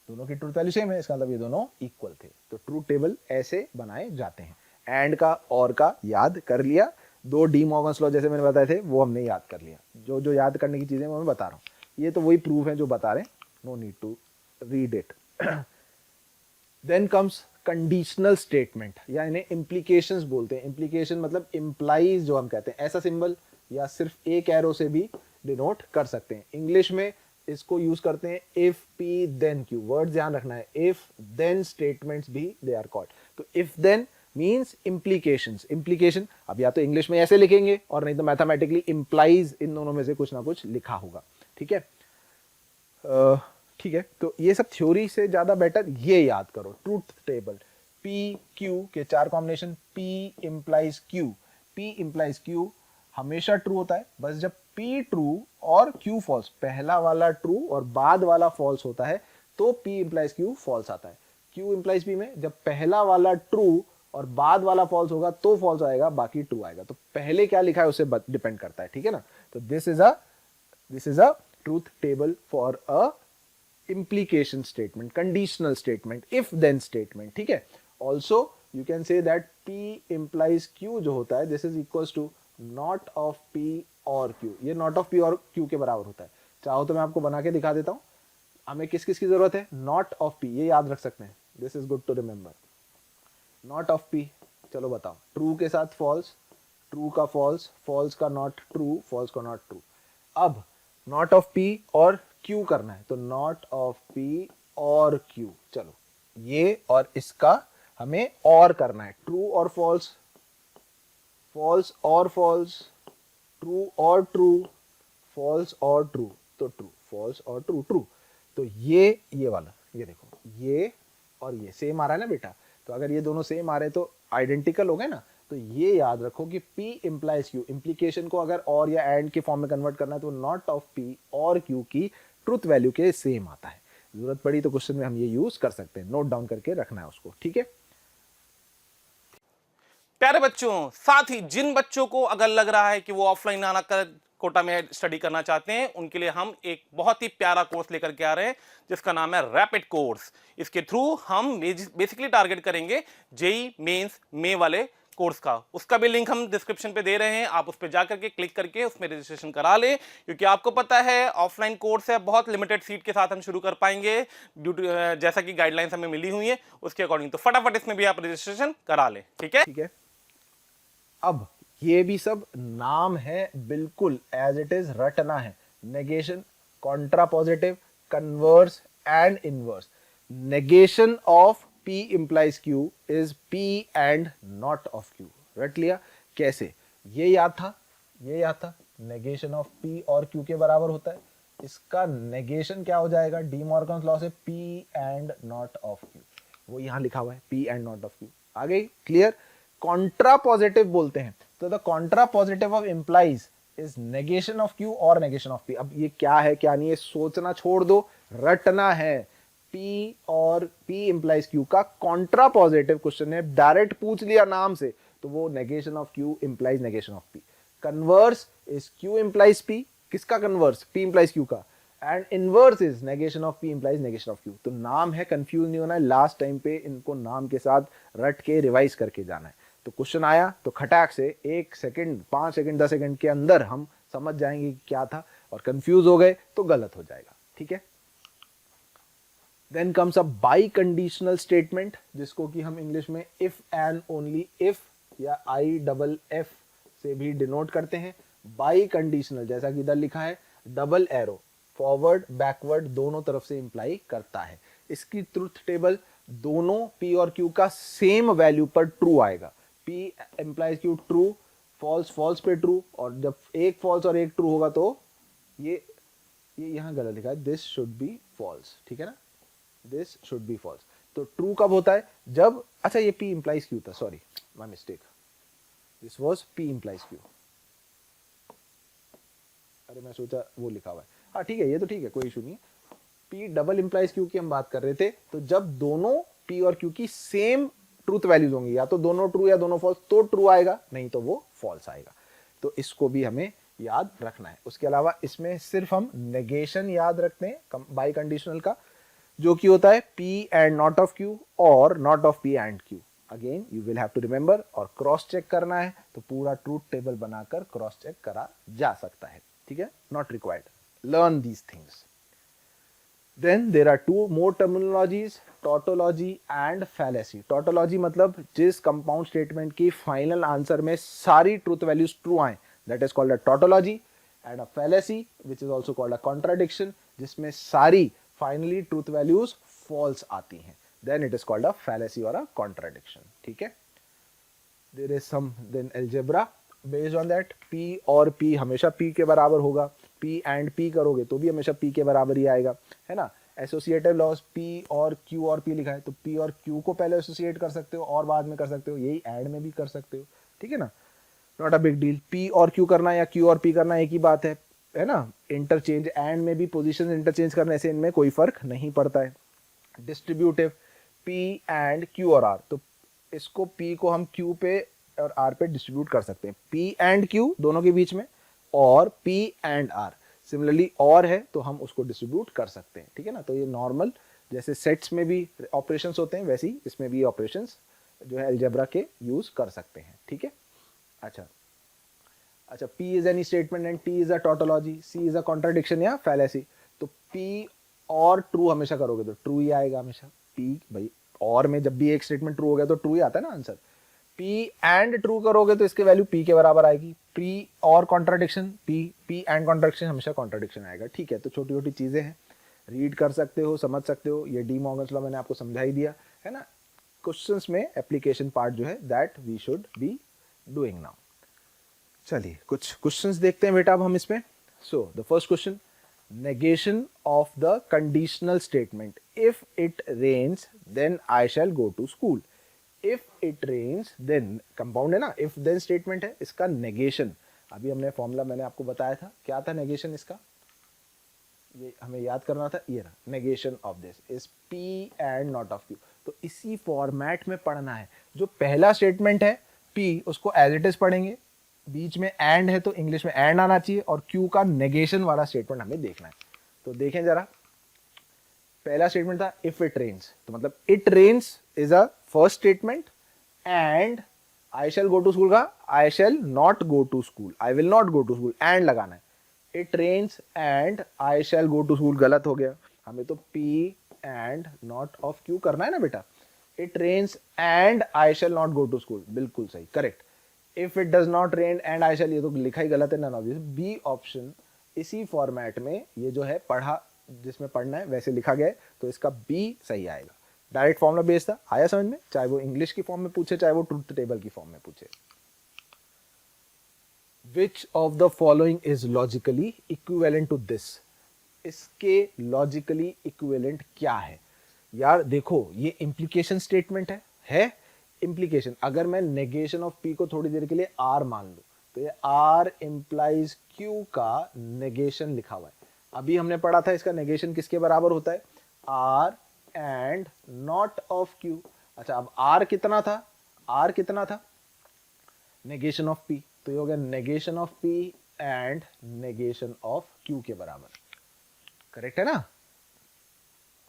दोनों की ट्रूथ वैल्यू सेम है, इसका मतलब ये दोनों इक्वल थे। तो ट्रूथ टेबल ऐसे बनाए जाते हैं। एंड का और का याद कर लिया, 2 डी मॉर्गन्स लॉ जैसे मैंने बताए थे वो हमने याद कर लिया। जो जो याद करने की चीजें मैं बता रहा हूँ, ये तो वही प्रूफ है जो बता रहे हैं, no need to read it. Then comes conditional statement, या इन्हें इम्प्लीकेशंस बोलते हैं। इम्प्लीकेशन मतलब इम्प्लाइज जो हम कहते हैं, ऐसा सिंबल या सिर्फ एक एरो से भी डिनोट कर सकते हैं। इंग्लिश में इसको यूज करते हैं if P then Q, word ध्यान रखना है, इफ देन स्टेटमेंट्स भी दे आर कॉल्ड। तो if then means implications, implication अब या तो इंग्लिश में ऐसे लिखेंगे और नहीं तो मैथमेटिकली इम्प्लाइज, इन दोनों में से कुछ ना कुछ लिखा होगा, ठीक है। ठीक है, तो ये सब थ्योरी से ज्यादा बेटर ये याद करो, ट्रूथ टेबल। पी क्यू के 4 combination, P implies Q, P implies Q हमेशा ट्रू होता है, बस जब पी ट्रू और क्यू फॉल्स, पहला वाला ट्रू और बाद वाला फॉल्स होता है तो पी इंप्लाइज क्यू फॉल्स आता है। क्यू इंप्लाइज पी में जब पहला वाला ट्रू और बाद वाला फॉल्स होगा तो फॉल्स आएगा, बाकी ट्रू आएगा। तो पहले क्या लिखा है उससे डिपेंड करता है, ठीक है ना। तो this is a truth table for a implication statement, conditional statement, if then statement, ठीक है। also you can say that P implies Q जो होता है, this is equals to not of P or Q, ये not of P और Q के बराबर होता है। चाहो तो मैं आपको बना के दिखा देता हूँ। हमें किस किस की जरूरत है, not of P, ये याद रख सकते हैं, this is good to remember, not of P। चलो बताओ, true के साथ false, true का false, false का not true, false का not true। अब not of P और Q करना है, तो not of P और Q। चलो ये और इसका हमें और करना है, true और false, false और false, true और true, false और true, तो true, false और true, true। तो ये वाला, ये देखो, ये और ये सेम आ रहा है ना बेटा। तो अगर ये दोनों सेम आ रहे हैं तो आइडेंटिकल हो गए ना। तो ये याद रखो कि P इंप्लाइज Q, इंप्लीकेशन को अगर और या एंड के फॉर्म में कन्वर्ट करना है तो नॉट ऑफ P और Q की ट्रुथ वैल्यू के सेम आता है। जरूरत पड़ी तो क्वेश्चन में हम ये यूज कर सकते हैं, नोट डाउन करके रखना है उसको, ठीक है। प्यारे बच्चों, साथ ही जिन बच्चों को अगर लग रहा है कि वो ऑफलाइन आना कर कोटा में स्टडी करना चाहते हैं, उनके लिए हम एक बहुत ही प्यारा कोर्स लेकर के आ रहे हैं जिसका नाम है रैपिड कोर्स। इसके थ्रू हम बेसिकली टारगेट करेंगे जेई मेंस में वाले कोर्स का। उसका भी लिंक हम डिस्क्रिप्शन पे दे रहे हैं, आप उस पर जाकर के क्लिक करके उसमें रजिस्ट्रेशन करा लें, क्योंकि आपको पता है ऑफलाइन कोर्स है, बहुत लिमिटेड सीट के साथ हम शुरू कर पाएंगे ड्यू टू जैसा कि गाइडलाइंस हमें मिली हुई है उसके अकॉर्डिंग। तो फटाफट इसमें भी आप रजिस्ट्रेशन करा लें, ठीक है। ठीक है, अब ये भी सब नाम है, बिल्कुल एज इट इज रटना है। Negation, contrapositive, converse and inverse. Negation of P implies Q is P and not of Q। रट लिया कैसे, ये याद था, नेगेशन ऑफ P और Q के बराबर होता है। इसका नेगेशन क्या हो जाएगा, डी मॉर्गन्स लॉ से P and not of Q, वो यहां लिखा हुआ है P and not of Q। आ गई क्लियर। कॉन्ट्रापोजिटिव बोलते हैं, तो the contrapositive of implies is negation of Q और नेगेशन ऑफ P। अब ये क्या है क्या नहीं है सोचना छोड़ दो, रटना है। P और P इंप्लाइज Q का कॉन्ट्रापोजिटिव क्वेश्चन है, डायरेक्ट पूछ लिया नाम से, तो वो negation of Q implies negation of P। Converse is Q implies P, किसका कन्वर्स, P इंप्लाइज Q का, and inverse is negation of P implies negation of Q। तो नाम है, कंफ्यूज नहीं होना है, लास्ट टाइम पे इनको नाम के साथ रट के रिवाइज करके जाना है। तो क्वेश्चन आया तो खटाक से 1 सेकंड, 5 सेकंड, 10 सेकंड के अंदर हम समझ जाएंगे क्या था, और कंफ्यूज हो गए तो गलत हो जाएगा, ठीक है। Then comes a bi conditional statement, जिसको कि हम इंग्लिश में इफ एंड ओनली इफ या IFF से भी डिनोट करते हैं। बाई कंडीशनल जैसा कि इधर लिखा है, डबल एरो फॉरवर्ड बैकवर्ड दोनों तरफ से इंप्लाई करता है। इसकी ट्रुथ टेबल दोनों P और Q का सेम वैल्यू पर ट्रू आएगा। P implies Q true, false false पे ट्रू, और जब एक फॉल्स और एक ट्रू होगा तो ये यहां गलत लिखा है, दिस शुड बी फॉल्स, ठीक है ना, दिस शुड बी फॉल्स। तो ट्रू कब होता है, जब, अच्छा ये P इंप्लाइज Q था, sorry my mistake, this was P implies Q, अरे मैं सोचा वो लिखा हुआ है, हाँ ठीक है, ये तो ठीक है, कोई इशू नहीं। P डबल इंप्लाइज Q की हम बात कर रहे थे, तो जब दोनों P और Q की सेम ट्रूथ वैल्यूज होंगी, या तो दोनों ट्रू या दोनों फॉल्स, तो ट्रू आएगा, नहीं तो वो फॉल्स आएगा। तो इसको भी हमें याद रखना है। उसके अलावा इसमें सिर्फ हम नेगेशन याद रखते हैं बाई कंडीशनल का, जो कि होता है P and not of Q और not of P and Q। Again you will have to remember, और क्रॉस चेक करना है तो पूरा ट्रूथ टेबल बनाकर क्रॉस चेक करा जा सकता है, ठीक है, not required, learn these things. Then there are two more terminologies, tautology and fallacy. Tautology मतलब जिस कंपाउंड स्टेटमेंट की फाइनल आंसर में सारी ट्रूथ वैल्यूज ट्रू आए, that is called a tautology, and a fallacy which is also called a contradiction, जिसमें सारी finally truth values false आती हैं, then it is called a fallacy or a contradiction, ठीक है। there is some then algebra based on that, P और P हमेशा P के बराबर होगा, P एंड P करोगे तो भी हमेशा P के बराबर ही आएगा, है ना। एसोसिएटिव लॉज, P और Q और P लिखा है, तो P और Q को पहले एसोसिएट कर सकते हो और बाद में कर सकते हो, यही एंड में भी कर सकते हो, ठीक है ना, not a big deal. P और Q करना या Q और P करना एक ही बात है ना। इंटरचेंज एंड में भी पोजीशन इंटरचेंज करने से इनमें कोई फर्क नहीं पड़ता है। डिस्ट्रीब्यूटिव P एंड Q और R, तो इसको P को हम Q पे और R पे डिस्ट्रीब्यूट कर सकते हैं, P एंड Q दोनों के बीच में, और P एंड R सिमिलरली और है तो हम उसको डिस्ट्रीब्यूट कर सकते हैं, ठीक है ना। तो ये नॉर्मल जैसे सेट्स में भी ऑपरेशंस होते हैं, वैसे ही इसमें भी ऑपरेशंस जो है अलजेब्रा के यूज कर सकते हैं, ठीक है। अच्छा, P is any statement and T is a tautology, C is a contradiction या फैलेसी। तो P और ट्रू हमेशा करोगे तो ट्रू ही आएगा हमेशा। P भाई और में जब भी एक स्टेटमेंट ट्रू हो गया तो ट्रू ही आता है ना आंसर। P एंड ट्रू करोगे तो इसकी वैल्यू P के बराबर आएगी। P और कॉन्ट्राडिक्शन, P एंड कॉन्ट्राडिक्शन हमेशा कॉन्ट्राडिक्शन आएगा, ठीक है। तो छोटी छोटी चीजें हैं, रीड कर सकते हो, समझ सकते हो, ये डी मॉर्गन्स लॉ मैंने आपको समझा ही दिया है ना। क्वेश्चंस में एप्लीकेशन पार्ट जो है that we should be doing now. चलिए कुछ क्वेश्चंस देखते हैं बेटा अब हम इसमें। So the first question, negation of the conditional statement, if it rains then I shall go to school. If it rains then, compound है ना, इफ देन स्टेटमेंट है, इसका नेगेशन अभी हमने फॉर्मूला मैंने आपको बताया था, क्या था नेगेशन इसका, ये हमें याद करना था, ये रहा, negation of this is P and not of Q। तो इसी फॉर्मेट में पढ़ना है। जो पहला स्टेटमेंट है P उसको एज इट इज पढ़ेंगे, बीच में एंड है तो इंग्लिश में एंड आना चाहिए, और Q का नेगेशन वाला स्टेटमेंट हमें देखना है। तो देखें जरा, पहला स्टेटमेंट था इफ इट रेन्स, तो मतलब it rains is a first statement, and I shall go to school का I shall not go to school, I will not go to school, and लगाना है। It rains and I shall go to school गलत हो गया, हमें तो P and not of Q करना है ना बेटा। It rains and I shall not go to school, बिल्कुल सही, correct. If it does not rain and I shall, ये तो लिखा ही गलत है, none of this, B option इसी फॉर्मेट में ये जो है पढ़ा, जिसमें पढ़ना है वैसे लिखा गया है, तो इसका बी सही आएगा। डायरेक्ट फॉर्मूला बेस्ड था, आया समझ में, चाहे वो इंग्लिश की फॉर्म में पूछे चाहे वो ट्रूथ टेबल की फॉर्म में पूछे। Which of the following is logically equivalent to this, इसके लॉजिकली इक्विवेलेंट क्या है यार। देखो ये इंप्लीकेशन स्टेटमेंट है इंप्लीकेशन। अगर मैं नेगेशन ऑफ P को थोड़ी देर के लिए R मान लूं, तो ये R इंप्लाइज Q का नेगेशन लिखा हुआ है। अभी हमने पढ़ा था इसका नेगेशन किसके बराबर होता है, R and not of Q। अच्छा अब R कितना था, R कितना था, नेगेशन ऑफ P, तो ये हो गया negation of P and negation of Q के बराबर, करेक्ट है ना।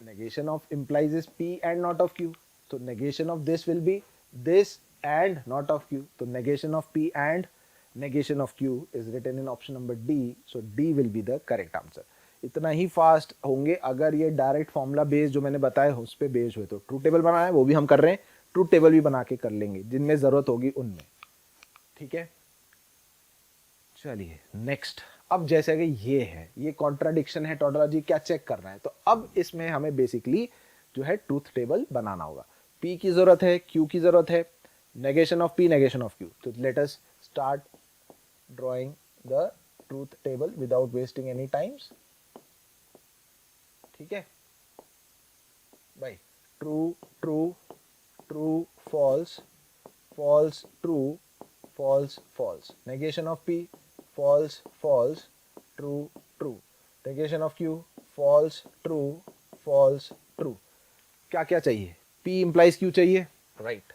negation of implies is P and not of Q, so negation of this will be this and not of Q, so negation of P and negation of Q is written in option number D, so D will be the correct answer. इतना ही fast होंगे अगर ये direct formula base जो मैंने बताया उस पर based हुए। तो ट्रूथ टेबल बनाना है वो भी हम कर रहे हैं, ट्रूथ टेबल भी बना के कर लेंगे जिनमें जरूरत होगी उनमें। ठीक है, चलिए नेक्स्ट। अब जैसे कि ये है, ये कॉन्ट्राडिक्शन है, टोटोलॉजी क्या चेक करना है, तो अब इसमें हमें बेसिकली जो है ट्रूथ टेबल बनाना होगा। P की जरूरत है, Q की जरूरत है, negation of P, negation of Q। तो let us start drawing the truth table without wasting any times. ठीक है भाई, true true true false false true false false, negation of P false false true true, negation of Q false true false true। क्या क्या चाहिए, P implies Q चाहिए, right,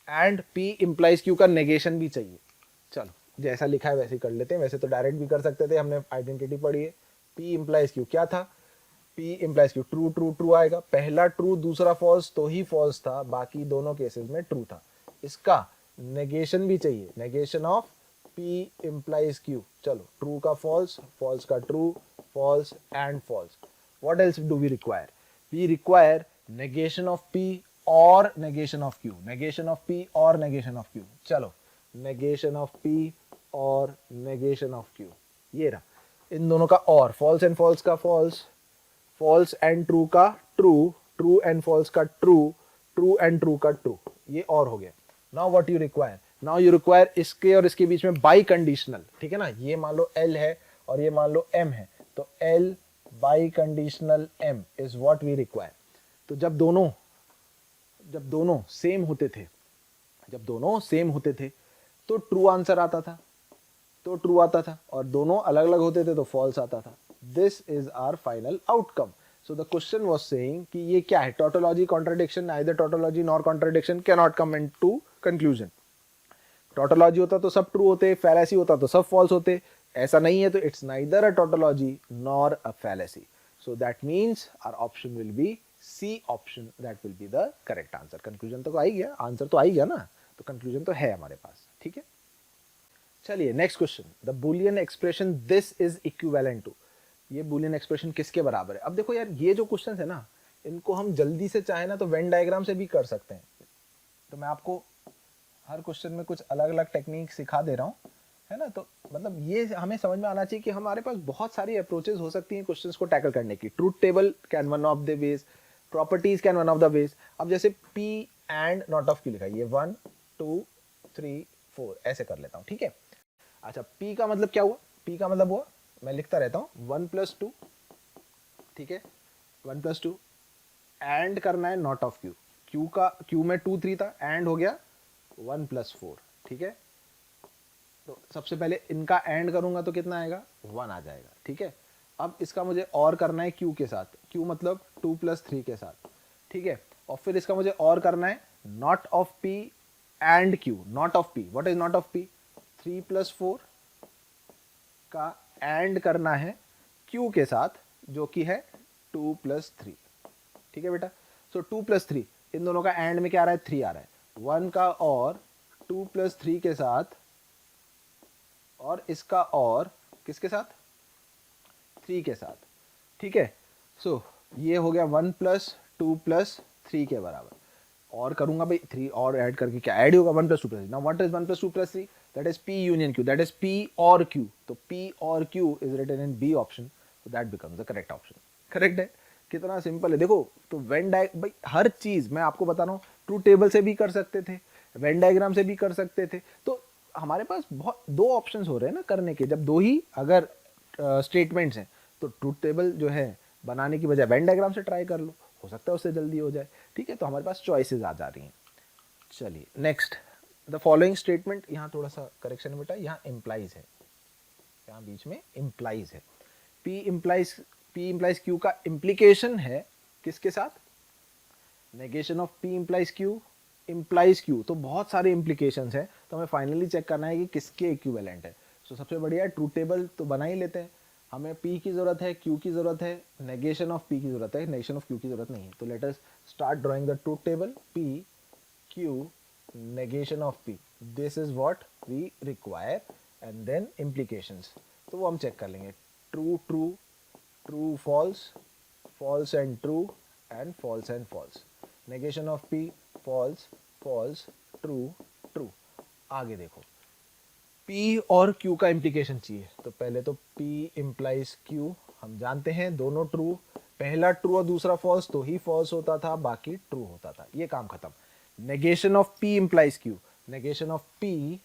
and P implies Q का negation भी चाहिए। चलो जैसा लिखा है वैसे ही कर लेते हैं, वैसे तो डायरेक्ट भी कर सकते थे, हमने आइडेंटिटी पढ़ी है। P implies Q क्या था, P implies Q true true true आएगा, पहला ट्रू दूसरा फॉल्स तो ही फॉल्स था, बाकी दोनों केसेस में ट्रू था। इसका नेगेशन भी चाहिए, negation of P implies Q। चलो ट्रू का फॉल्स, फॉल्स का true, false and false. What else do we require? We require negation of P और negation of Q, negation of P और negation of Q। चलो negation of P और negation of Q, ये रहा, इन दोनों का और, फॉल्स एंड फॉल्स का फॉल्स, फॉल्स एंड ट्रू का ट्रू, ट्रू एंड फॉल्स का ट्रू, ट्रू एंड ट्रू का ट्रू, ये और हो गया। Now what you require, now you require इसके और इसके बीच में बाई कंडीशनल। ठीक है ना, ये मान लो L है और ये मान लो M है, तो L bi conditional M is what we require. तो जब दोनों सेम होते थे, जब दोनों सेम होते थे तो ट्रू आंसर आता था, तो ट्रू आता था, और दोनों अलग अलग होते थे तो फॉल्स आता था। This is our final outcome. So the question was saying कि ये क्या है, tautology contradiction, neither tautology nor contradiction can not come into conclusion. Tautology होता तो सब ट्रू होते, फैलेसी होता तो सब फॉल्स होते, ऐसा नहीं है, तो it's neither a tautology nor a fallacy. So that means our option will be C option, that will be the correct answer. Conclusion तो आ ही गया, आंसर तो आ ही गया ना, तो कंक्लूजन तो है हमारे पास। ठीक है, चलिए next question, the Boolean expression this is equivalent to, ये बुलियन एक्सप्रेशन किसके बराबर है। अब देखो यार, ये जो क्वेश्चन है ना, इनको हम जल्दी से चाहे ना तो वेन डायग्राम से भी कर सकते हैं। तो मैं आपको हर क्वेश्चन में कुछ अलग अलग टेक्निक सिखा दे रहा हूँ, है ना। तो मतलब ये हमें समझ में आना चाहिए कि हमारे पास बहुत सारी अप्रोचेस हो सकती हैं क्वेश्चंस को टैकल करने की। Truth table can one of the ways, properties can one of the ways. अब जैसे P and not of Q लिखा है, ये 1 2 3 4 ऐसे कर लेता हूँ। ठीक है, अच्छा P का मतलब क्या हुआ, P का मतलब हुआ, मैं लिखता रहता हूँ 1+2। ठीक है, 1+2 एंड करना है नॉट ऑफ Q, Q का Q में 2 3 था, एंड हो गया 1+4। ठीक है, तो सबसे पहले इनका एंड करूंगा तो कितना आएगा, 1 आ जाएगा। ठीक है, अब इसका मुझे और करना है Q के साथ, Q मतलब 2+3 के साथ। ठीक है, और फिर इसका मुझे और करना है not of P and Q, not of P, what is not of P, 3+4 का एंड करना है Q के साथ जो कि है 2+3। ठीक है बेटा, सो 2+3, इन दोनों का एंड में क्या आ रहा है, 3 आ रहा है, 1 का और 2+3 के साथ, और इसका और किसके साथ, 3 के साथ। ठीक है, सो ये हो गया 1+2+3 के बराबर, और करूंगा भाई 3 और ऐड करके क्या ऐड होगा, 1+2+3। Now what is 1+2+3, that is P union Q, that is P और Q। तो P और Q is written in B option, so that becomes the correct option. Correct है, कितना सिंपल है। देखो तो वेन भाई हर चीज मैं आपको बता रहा हूँ, ट्रू टेबल से भी कर सकते थे, वेन डायग्राम से भी कर सकते थे। तो हमारे पास बहुत दो ऑप्शंस हो रहे हैं ना करने के, जब दो ही अगर स्टेटमेंट्स हैं तो ट्रूथ टेबल जो है बनाने की बजाय वेन डायग्राम से ट्राई कर लो, हो सकता है उससे जल्दी हो जाए। ठीक है, तो हमारे पास चॉइसेस आ जा रही हैं। चलिए नेक्स्ट, द फॉलोइंग स्टेटमेंट, यहाँ थोड़ा सा करेक्शन है बेटा, यहाँ इम्प्लाइज है, यहाँ बीच में इम्प्लाइज है। P implies Q का इम्प्लीकेशन है किसके साथ, negation of P implies Q implies Q, तो बहुत सारे इम्प्लीकेशंस हैं, तो हमें फाइनली चेक करना है कि किसके इक्विवेलेंट है। सो सबसे बढ़िया ट्रूथ टेबल तो बना ही लेते हैं, हमें P की जरूरत है, Q की जरूरत है, नेगेशन ऑफ P की जरूरत है, नेगेशन ऑफ Q की जरूरत नहीं है। तो let us start drawing the truth table, P Q negation of P, this is what we require, and then implications, तो वो हम चेक कर लेंगे। true, true, true, false, false and true, and false and false. Negation of P, false, false, true, true. आगे देखो, P और Q का implication चाहिए, तो पहले तो P implies Q हम जानते हैं, दोनों ट्रू, पहला ट्रू और दूसरा फॉल्स तो ही फॉल्स होता था, बाकी ट्रू होता था, ये काम खत्म. Negation of P implies Q, negation of P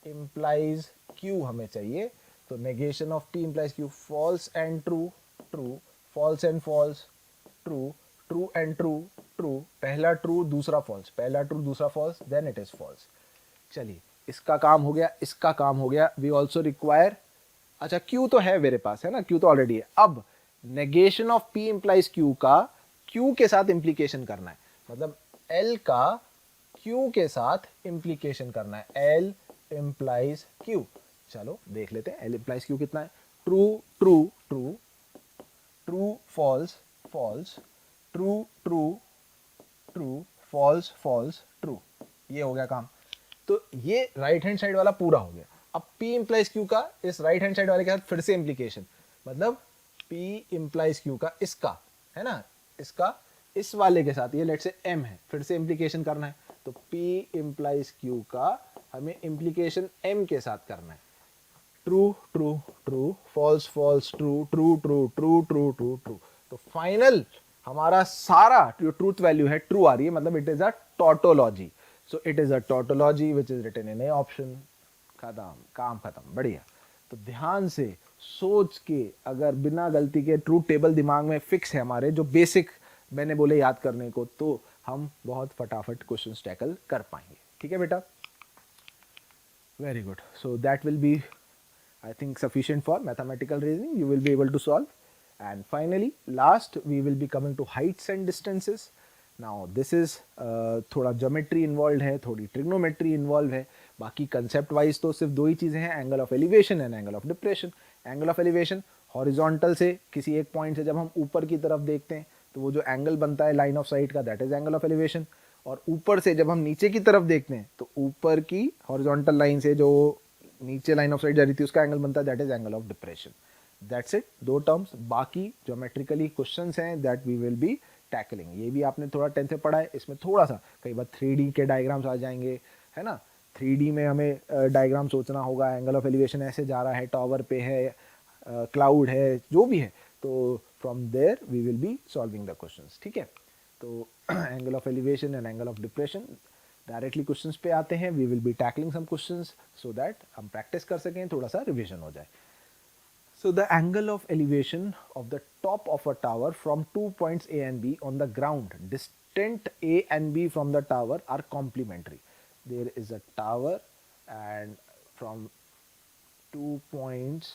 implies Q हमें चाहिए, तो negation of P implies Q, false and true, true, false and false, true, true and true, true, पहला ट्रू दूसरा फॉल्स, पहला ट्रू दूसरा false, then it is false. चलिए, इसका काम हो गया, इसका काम हो गया. वी ऑल्सो रिक्वायर, अच्छा Q तो है मेरे पास, है ना, Q तो ऑलरेडी है. अब negation of P implies Q का Q के साथ इम्प्लीकेशन करना है, मतलब L का Q के साथ इम्प्लीकेशन करना है. L इंप्लाइज Q, चलो देख लेते हैं. L इंप्लाइज Q कितना है? True, true, true, true, false, false, true, true, true, false, false, true. ये हो गया काम. तो ये राइट हैंड साइड वाला पूरा हो गया. अब P इंप्लाइज Q का इस राइट हैंड साइड वाले के साथ फिर से इम्प्लीकेशन, मतलब P इंप्लाइज Q का इसका, है ना, इसका इस वाले के साथ, ये लेट से M है, फिर से इम्प्लीकेशन करना है, तो P इंप्लाइज Q का हमें इम्प्लीकेशन M के साथ करना है. True, true, true, false, false, true, true, true, true, true, true, true. तो फाइनल हमारा सारा जो ट्रूथ वैल्यू है ट्रू आ रही है, मतलब it is a tautology. So it is a tautology which is written in A option. खत्म, काम खत्म, बढ़िया. तो ध्यान से सोच के, अगर बिना गलती के ट्रूथ टेबल दिमाग में फिक्स है हमारे, जो बेसिक मैंने बोले याद करने को, तो हम बहुत फटाफट क्वेश्चंस टैकल कर पाएंगे. ठीक है बेटा, very good. So that will B, I think, sufficient for mathematical reasoning. You will be able to solve. And finally, last we will be coming to heights and distances. Now this is थोड़ा geometry involved है, थोड़ी trigonometry involved है. बाकी concept wise तो सिर्फ दो ही चीज़ें हैं, angle of elevation and angle of depression. Angle of elevation horizontal से किसी एक point से जब हम ऊपर की तरफ देखते हैं, तो वो जो angle बनता है line of sight का, that is angle of elevation. और ऊपर से जब हम नीचे की तरफ देखते हैं, तो ऊपर की horizontal line से जो नीचे लाइन ऑफ साइट जा रही थी, उसका एंगल बनता है, that is angle of depression. That's it, दो टर्म्स. बाकी ज्योमेट्रिकली क्वेश्चंस हैं that we will be tackling. ये भी आपने थोड़ा 10th से पढ़ा है, इसमें थोड़ा सा कई बार 3D के डायग्राम्स आ जाएंगे, है ना. 3D में हमें डायग्राम सोचना होगा, एंगल ऑफ एलिवेशन ऐसे जा रहा है, टॉवर पे है, क्लाउड है, जो भी है, तो from there we will be solving the questions. ठीक है, तो angle of elevation and angle of depression, directly questions पे आते हैं. We will be tackling some questions so that हम प्रैक्टिस कर सकें, थोड़ा सा रिवीजन हो जाए. So the angle of elevation of the top of a tower from 2 points A and B on the ground distant A and B from the tower are complementary. There is a tower and from 2 points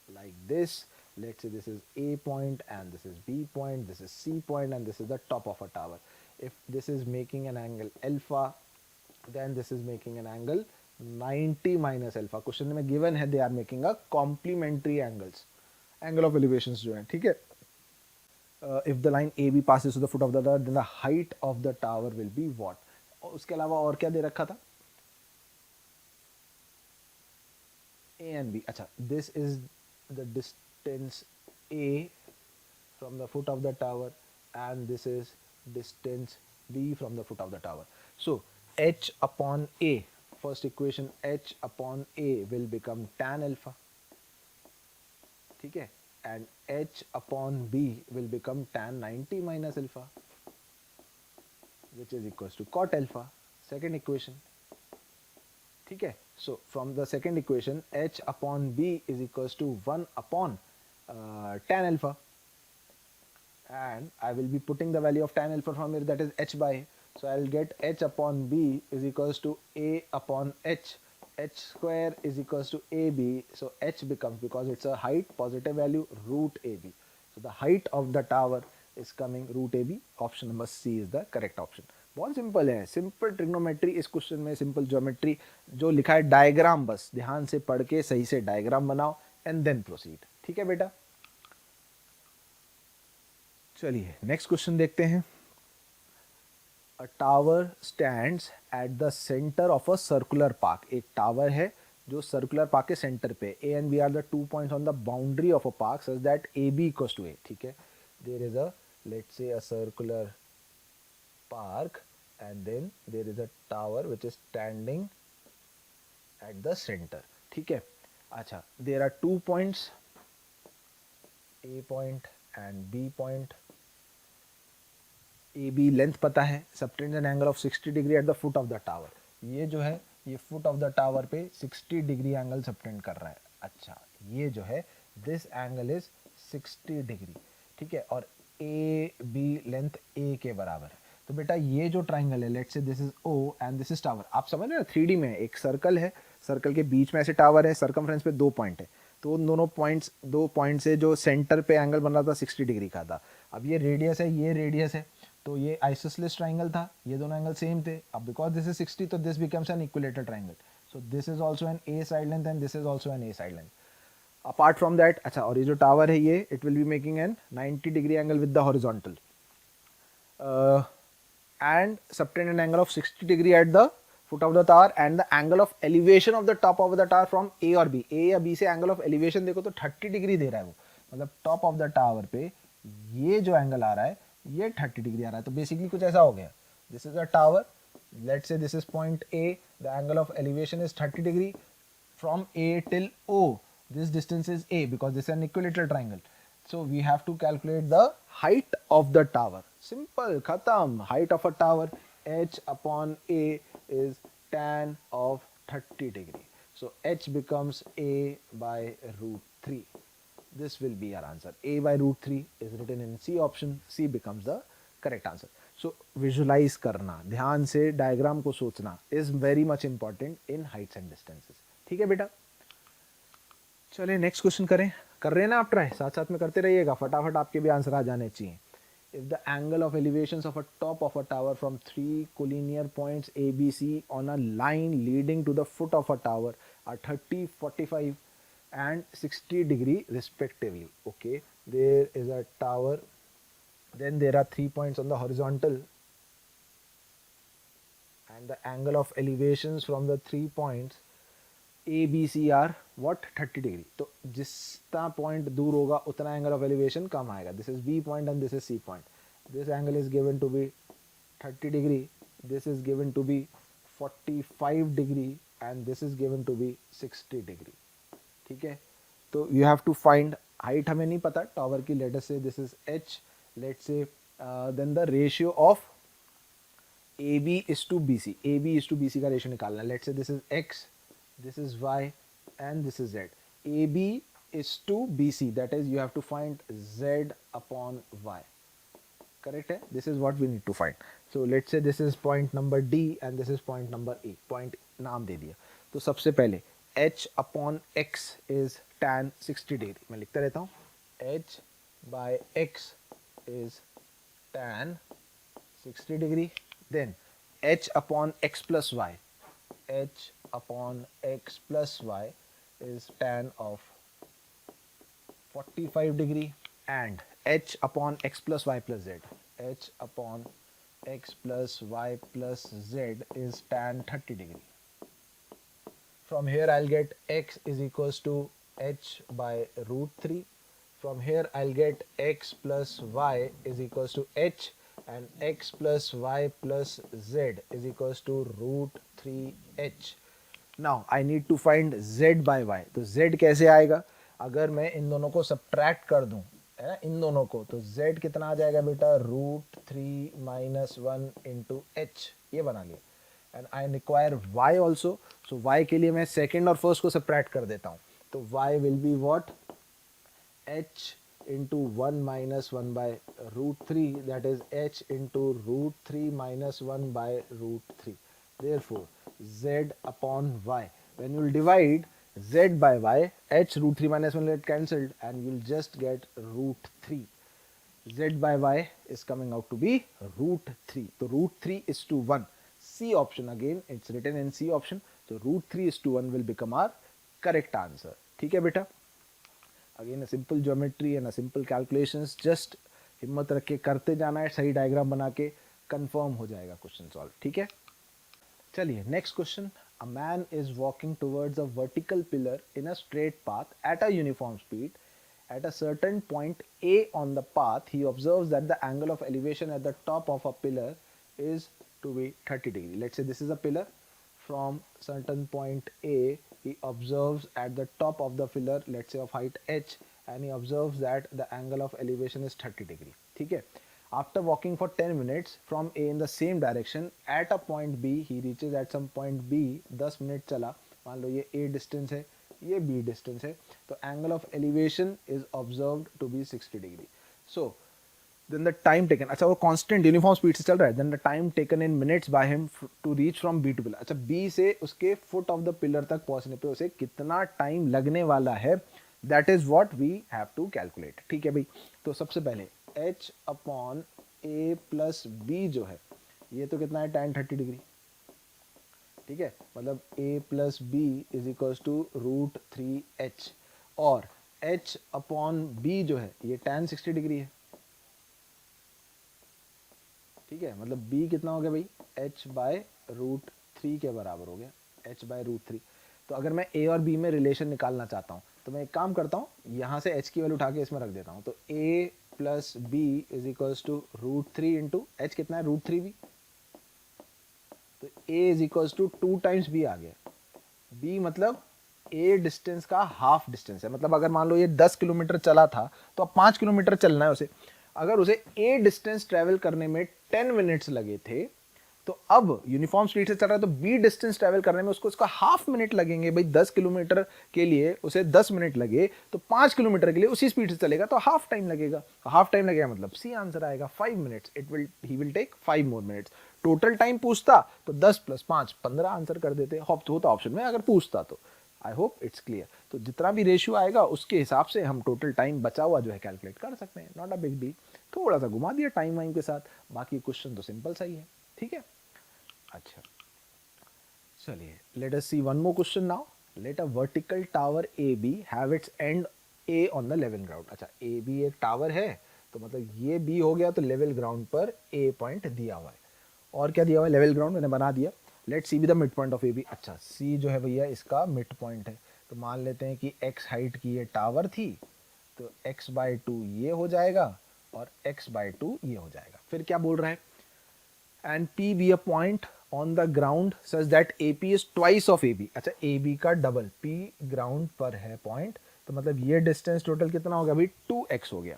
like this, let's say this is A point and this is B point, this is C point, and this is the top of a tower. If this is making an angle alpha, then this is making an angle 90 minus alpha. Question में given है, they are making a complementary angles, angle of elevations जो है. ठीक है, if the line A B passes to the foot of the tower, then the height of the tower will be what. उसके अलावा और क्या दे रखा था? A and B. अच्छा, this is the distance A from the foot of the tower and this is distance B from the foot of the tower. So H upon A, first equation, H upon A will become tan alpha. ठीक है, and H upon B will become tan 90 minus alpha, which is equals to cot alpha. Second equation. ठीक है, so from the second equation, H upon B is equals to 1 upon tan alpha. And I will be putting the value of tan alpha from here, that is h by a. So I will get h upon b is equals to a upon h. H square is equals to ab. So h becomes, because it's a height, positive value, root ab. So the height of the tower is coming root ab. Option number C is the correct option. बहुत simple है, simple trigonometry इस question में, simple geometry. जो लिखा है diagram, बस ध्यान से पढ़ के सही से डायग्राम बनाओ एंड देन प्रोसीड. ठीक है बेटा, चलिए नेक्स्ट क्वेश्चन देखते हैं. A tower stands at the centre of a circular park. एक टावर है जो सर्कुलर पार्क के सेंटर पे, A and B are the 2 points on the boundary of a park such that A B equals to A. ठीक है, there is a, let's say a circular park and then there is a tower which is standing at the center. ठीक है, अच्छा, there are 2 points, A point and B point. A B length पता है, subtends an angle of 60 degree at the foot of the tower. ये जो है ये foot of the tower पे 60 डिग्री एंगल सबटेंड कर रहा है. अच्छा, ये जो है दिस एंगल इज 60 डिग्री. ठीक है, और ए बी लेंथ ए के बराबर है. तो बेटा ये जो ट्राइंगल है, let's say this is O and this is tower. आप समझ रहे हो 3D में एक सर्कल है, सर्कल के बीच में ऐसे टावर है, सर्कमफ्रेंस पे 2 पॉइंट है. तो उन दोनों पॉइंट्स, 2 पॉइंट से जो सेंटर पे एंगल बन रहा था 60 डिग्री का था. अब ये रेडियस है, ये रेडियस है, तो ये आइसोसेलेस ट्राइंगल था, ये दोनों एंगल सेम थे. अब बिकॉज दिस इज 60 तो this becomes an equilateral triangle. So this is also an A side length and this is also an A side length. Apart from that, अच्छा, और ये जो टावर है ये it will be making an 90 degree angle with the horizontal and subtend an angle of 60 degree at the foot of the tower and the angle of elevation of the top of the tower from A or B. A या B से angle of elevation देखो तो 30 degree दे रहा है वो, मतलब top of the tower पे ये जो angle आ रहा है ये 30 डिग्री आ रहा है. तो basically कुछ ऐसा हो गया, this is a tower, let's say this is point A, the angle of elevation is 30 degree from A till O. This distance is A because this is an equilateral triangle. So we have to calculate the height of the tower. Simple, khatam. Height of a tower, h upon A is tan of 30 degree. So h becomes A by root 3. This will be our answer. A by root 3 is written in C option. C becomes the correct answer. So visualize करना, ध्यान से diagram को सोचना is very much important in heights and distances. ठीक है बेटा, चलिए next question करें. कर रहे हैं ना आप ट्राई, साथ साथ में करते रहिएगा, फटाफट आपके भी आंसर आ जाने चाहिए. If the angle of elevations of a top of a tower from 3 collinear points A B C on a line leading to the foot of a tower are 30, 45 and 60 degree respectively. Okay, there is a tower, then there are 3 points on the horizontal and the angle of elevations from the 3 points A B C are what 30 degree. तो जितना point दूर होगा उतना angle of elevation कम आएगा. This is B point and this is C point. This angle is given to be 30 degree, this is given to be 45 degree and this is given to be 60 degree. ठीक है, तो you have to find height. हमें नहीं पता tower की, let us say this is H, let say then the ratio of A B is to B C. A B is to B सी का ratio निकालना. Late से this is x, this is y and this is z. AB is to BC, that is you have to find z upon y. Correct है? This is what we need to find. So let's say this is point number D and this is point number E. Point नाम दे दिया. तो सबसे पहले h upon x is tan 60 degree. मैं लिखता रहता हूँ, h by x is tan 60 degree. Then h upon x plus y, h upon x plus y is tan of 45 degree and h upon x plus y plus z, h upon x plus y plus z is tan 30 degree. From here I'll get x is equals to h by root 3. From here I'll get x plus y is equals to h and x plus y plus z is equals to root 3h. Now I need to find z by y. तो z कैसे आएगा, अगर मैं इन दोनों को subtract कर दूं, है ना, इन दोनों को, तो z कितना आ जाएगा बेटा, रूट 3 माइनस 1 इंटू एच. ये बना लिया. And I require y also. So y के लिए मैं सेकेंड और फर्स्ट को सब्ट्रैक्ट कर देता हूँ. तो y will be what, h into 1 minus 1 by root 3, that is h into root 3 minus 1 by root 3. Therefore, z upon y. When you will divide z by y, h root 3 minus 1 will get cancelled and you will just get root 3. Z by y is coming out to be root 3. So root 3 is to 1. C option again, it's written in C option. So root 3 is to 1 will become our correct answer. ठीक है बेटा? Again a simple geometry and a simple calculations. Just हिम्मत रख के करते जाना है, सही डायग्राम बना के कंफर्म हो जाएगा क्वेश्चन सॉल्व. ठीक है, चलिए next question. a man is walking towards a vertical pillar in a straight path at a uniform speed. At a certain point A on the path, he observes that the angle of elevation at the top of a pillar is to be 30 degree. Let's say this is a pillar. From certain point A, he observes at the top of the pillar, let's say of height h, and he observes that the angle of elevation is 30 degree. ठीक है. After walking for 10 minutes from A in the same direction, at a point B, he reaches at some point B. 10 minute चला, मान लो ये A distance है, ये B distance है, तो angle of elevation is observed to be 60 degree. So then the time taken, अच्छा वो constant uniform speed से चल रहा है, then the time taken in minutes by him to reach from B to pillar. अच्छा B से उसके foot of the pillar तक पहुंचने पे उसे कितना टाइम लगने वाला है, that is what we have to calculate. ठीक है भाई. तो सबसे पहले h upon a plus B जो है, ये तो कितना है tan 30 डिग्री. ठीक है, मतलब a plus B is equals to √3h, और h अपॉन बी जो है ये tan 60 डिग्री है. ठीक है, मतलब b कितना हो गया भाई, h बाय √3 के बराबर हो गया, h बाय √3. तो अगर मैं a और b में रिलेशन निकालना चाहता हूँ तो मैं एक काम करता हूँ, यहाँ से h की वैल्यू उठा के इसमें रख देता हूँ. तो a plus B is equals to √3 into H कितना है √3 b. तो a is equals to 2 times b आ गया. b मतलब a डिस्टेंस का हाफ डिस्टेंस है, मतलब अगर मान लो ये 10 किलोमीटर चला था तो अब 5 किलोमीटर चलना है उसे. अगर उसे a डिस्टेंस ट्रेवल करने में 10 मिनट्स लगे थे, तो अब यूनिफॉर्म स्पीड से चल रहा है तो b डिस्टेंस ट्रेवल करने में उसको इसका हाफ मिनट लगेंगे. भाई 10 किलोमीटर के लिए उसे 10 मिनट लगे, तो 5 किलोमीटर के लिए उसी स्पीड से चलेगा तो हाफ टाइम लगेगा. हाफ टाइम लगेगा मतलब सी आंसर आएगा 5 minutes. He will take 5 more minutes. Total time पूछता तो 10 प्लस 5 15 आंसर कर देते, होता ऑप्शन में अगर पूछता तो. I hope it's clear. तो जितना भी रेशियो आएगा उसके हिसाब से हम टोटल टाइम बचा हुआ जो है कैलकुलेट कर सकते हैं. Not a big deal. थोड़ा सा घुमा दिया टाइम वाइम के साथ, बाकी क्वेश्चन तो सिंपल सा ही है. ठीक है. अच्छा चलिए, let us see one more question now. Let a vertical tower A B have its end A on the level ground. अच्छा ए बी एक टावर है, तो मतलब ये बी हो गया, तो लेवल ग्राउंड पर ए पॉइंट दिया हुआ है. और क्या दिया हुआ है, लेवल ग्राउंड मैंने बना दिया. Let C be the mid point of A B. अच्छा सी जो है भैया इसका मिड पॉइंट है, तो मान लेते हैं कि एक्स हाइट की ये टावर थी, तो एक्स बाय 2 ये हो जाएगा और एक्स बाय 2 ये हो जाएगा. फिर क्या बोल रहा है, and P be a point on the ground such that A P is twice of A B. अच्छा ए बी का डबल पी ग्राउंड पर है पॉइंट, तो मतलब ये डिस्टेंस टोटल कितना हो गया भाई 2x हो गया.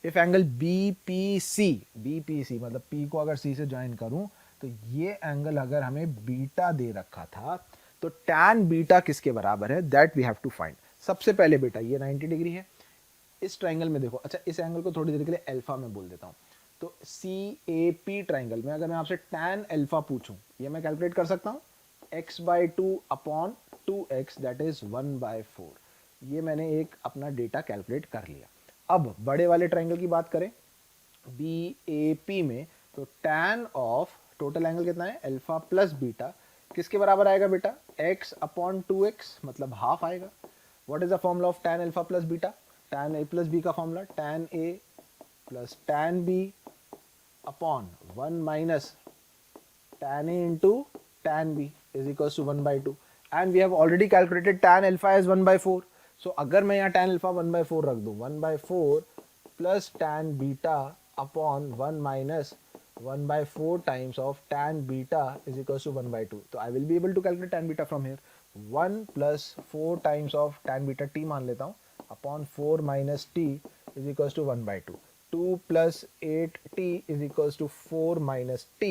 If angle B P C मतलब p को अगर c से ज्वाइन करूं तो ये एंगल अगर हमें बीटा दे रखा था, तो tan बीटा किसके बराबर है, that we have to find. सबसे पहले बेटा ये 90 डिग्री है. इस ट्राइंगल में देखो, अच्छा इस एंगल को थोड़ी देर के लिए अल्फा में बोल देता हूँ. तो CAP ट्राइंगल में अगर मैं आपसे tan अल्फा पूछूं, ये मैं कैलकुलेट कर सकता हूँ, x by 2 upon 2x that is 1/4. ये मैंने एक अपना डेटा कैलकुलेट कर लिया. अब बड़े वाले ट्राइंगल की बात करें BAP में, तो tan ऑफ टोटल एंगल कितना है अल्फा प्लस बीटा किसके बराबर आएगा बेटा, x अपॉन 2x मतलब हाफ आएगा. What is the formula of tan alpha plus beta, tan a plus b का formula tan a plus tan b upon 1 minus tan a into tan b is equals to 1/2, and we have already calculated tan alpha as 1/4. so अगर मैं यहाँ tan alpha 1/4 रख दूँ, 1/4 plus tan beta upon 1 minus 1/4 times of tan beta is equals to 1/2. तो I will be able to calculate tan beta from here. 1 plus 4 times of tan beta t मान लेता हूँ upon 4 minus t is equals to 1/2. 2 plus 8t is equals to 4 minus t.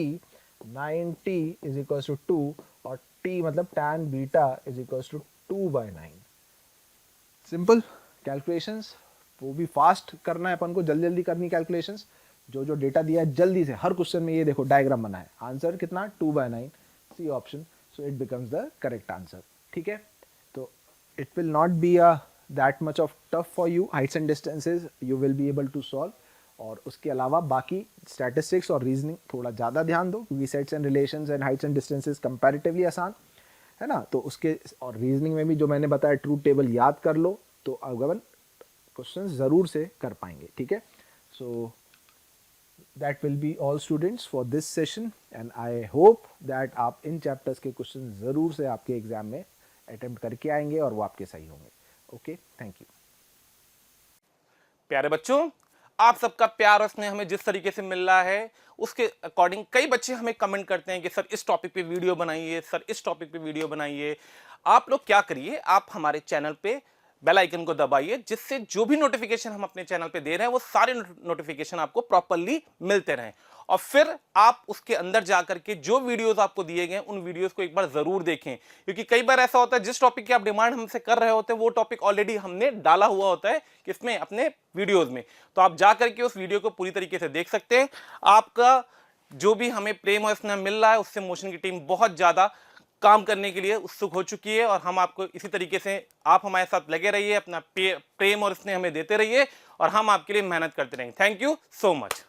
9t is equals to 2 और t मतलब tan beta is equals to 2/9. Simple calculations, वो भी fast करना है अपन को, जल्दी जल्दी करनी कैलकुलेशंस. जो जो डेटा दिया है जल्दी से हर क्वेश्चन में ये देखो डायग्राम बना है. आंसर कितना 2/9, C option. So it becomes the correct answer. ठीक है, तो it will not be a that much of tough for you. Heights and distances you will be able to solve. और उसके अलावा बाकी स्टैटिस्टिक्स और रीजनिंग थोड़ा ज़्यादा ध्यान दो, क्योंकि sets and relations and Heights and distances comparatively आसान है ना. तो उसके और रीजनिंग में भी जो मैंने बताया ट्रूथ टेबल याद कर लो, तो अगवन क्वेश्चंस ज़रूर से कर पाएंगे. ठीक है, सो that will be all students for this session and I hope that आप इन chapters के क्वेश्चन ज़रूर से आपके एग्जाम में अटेम्प्ट करके आएंगे और वो आपके सही होंगे. Okay, thank you. प्यारे बच्चों, आप सबका प्यार और स्नेह हमें जिस तरीके से मिल रहा है उसके अकॉर्डिंग कई बच्चे हमें कमेंट करते हैं कि सर इस टॉपिक पे वीडियो बनाइए, सर इस टॉपिक पे वीडियो बनाइए. आप लोग क्या करिए, आप हमारे चैनल पे बेल आइकन को दबाइए, जिससे जो भी नोटिफिकेशन हम अपने चैनल पे दे रहे हैं वो सारे नोटिफिकेशन आपको प्रॉपरली मिलते रहें. और फिर आप उसके अंदर जाकर के जो वीडियोस आपको दिए गए उन वीडियोस को एक बार जरूर देखें, क्योंकि कई बार ऐसा होता है जिस टॉपिक की आप डिमांड हमसे कर रहे होते हैं वो टॉपिक ऑलरेडी हमने डाला हुआ होता है किसमें, अपने वीडियोस में. तो आप जाकर के उस वीडियो को पूरी तरीके से देख सकते हैं. आपका जो भी हमें प्रेम और स्नेह मिल रहा है उससे मोशन की टीम बहुत ज्यादा काम करने के लिए उत्सुक हो चुकी है और हम आपको इसी तरीके से, आप हमारे साथ लगे रहिए, अपना प्रेम और स्नेह हमें देते रहिए और हम आपके लिए मेहनत करते रहेंगे. Thank you so much.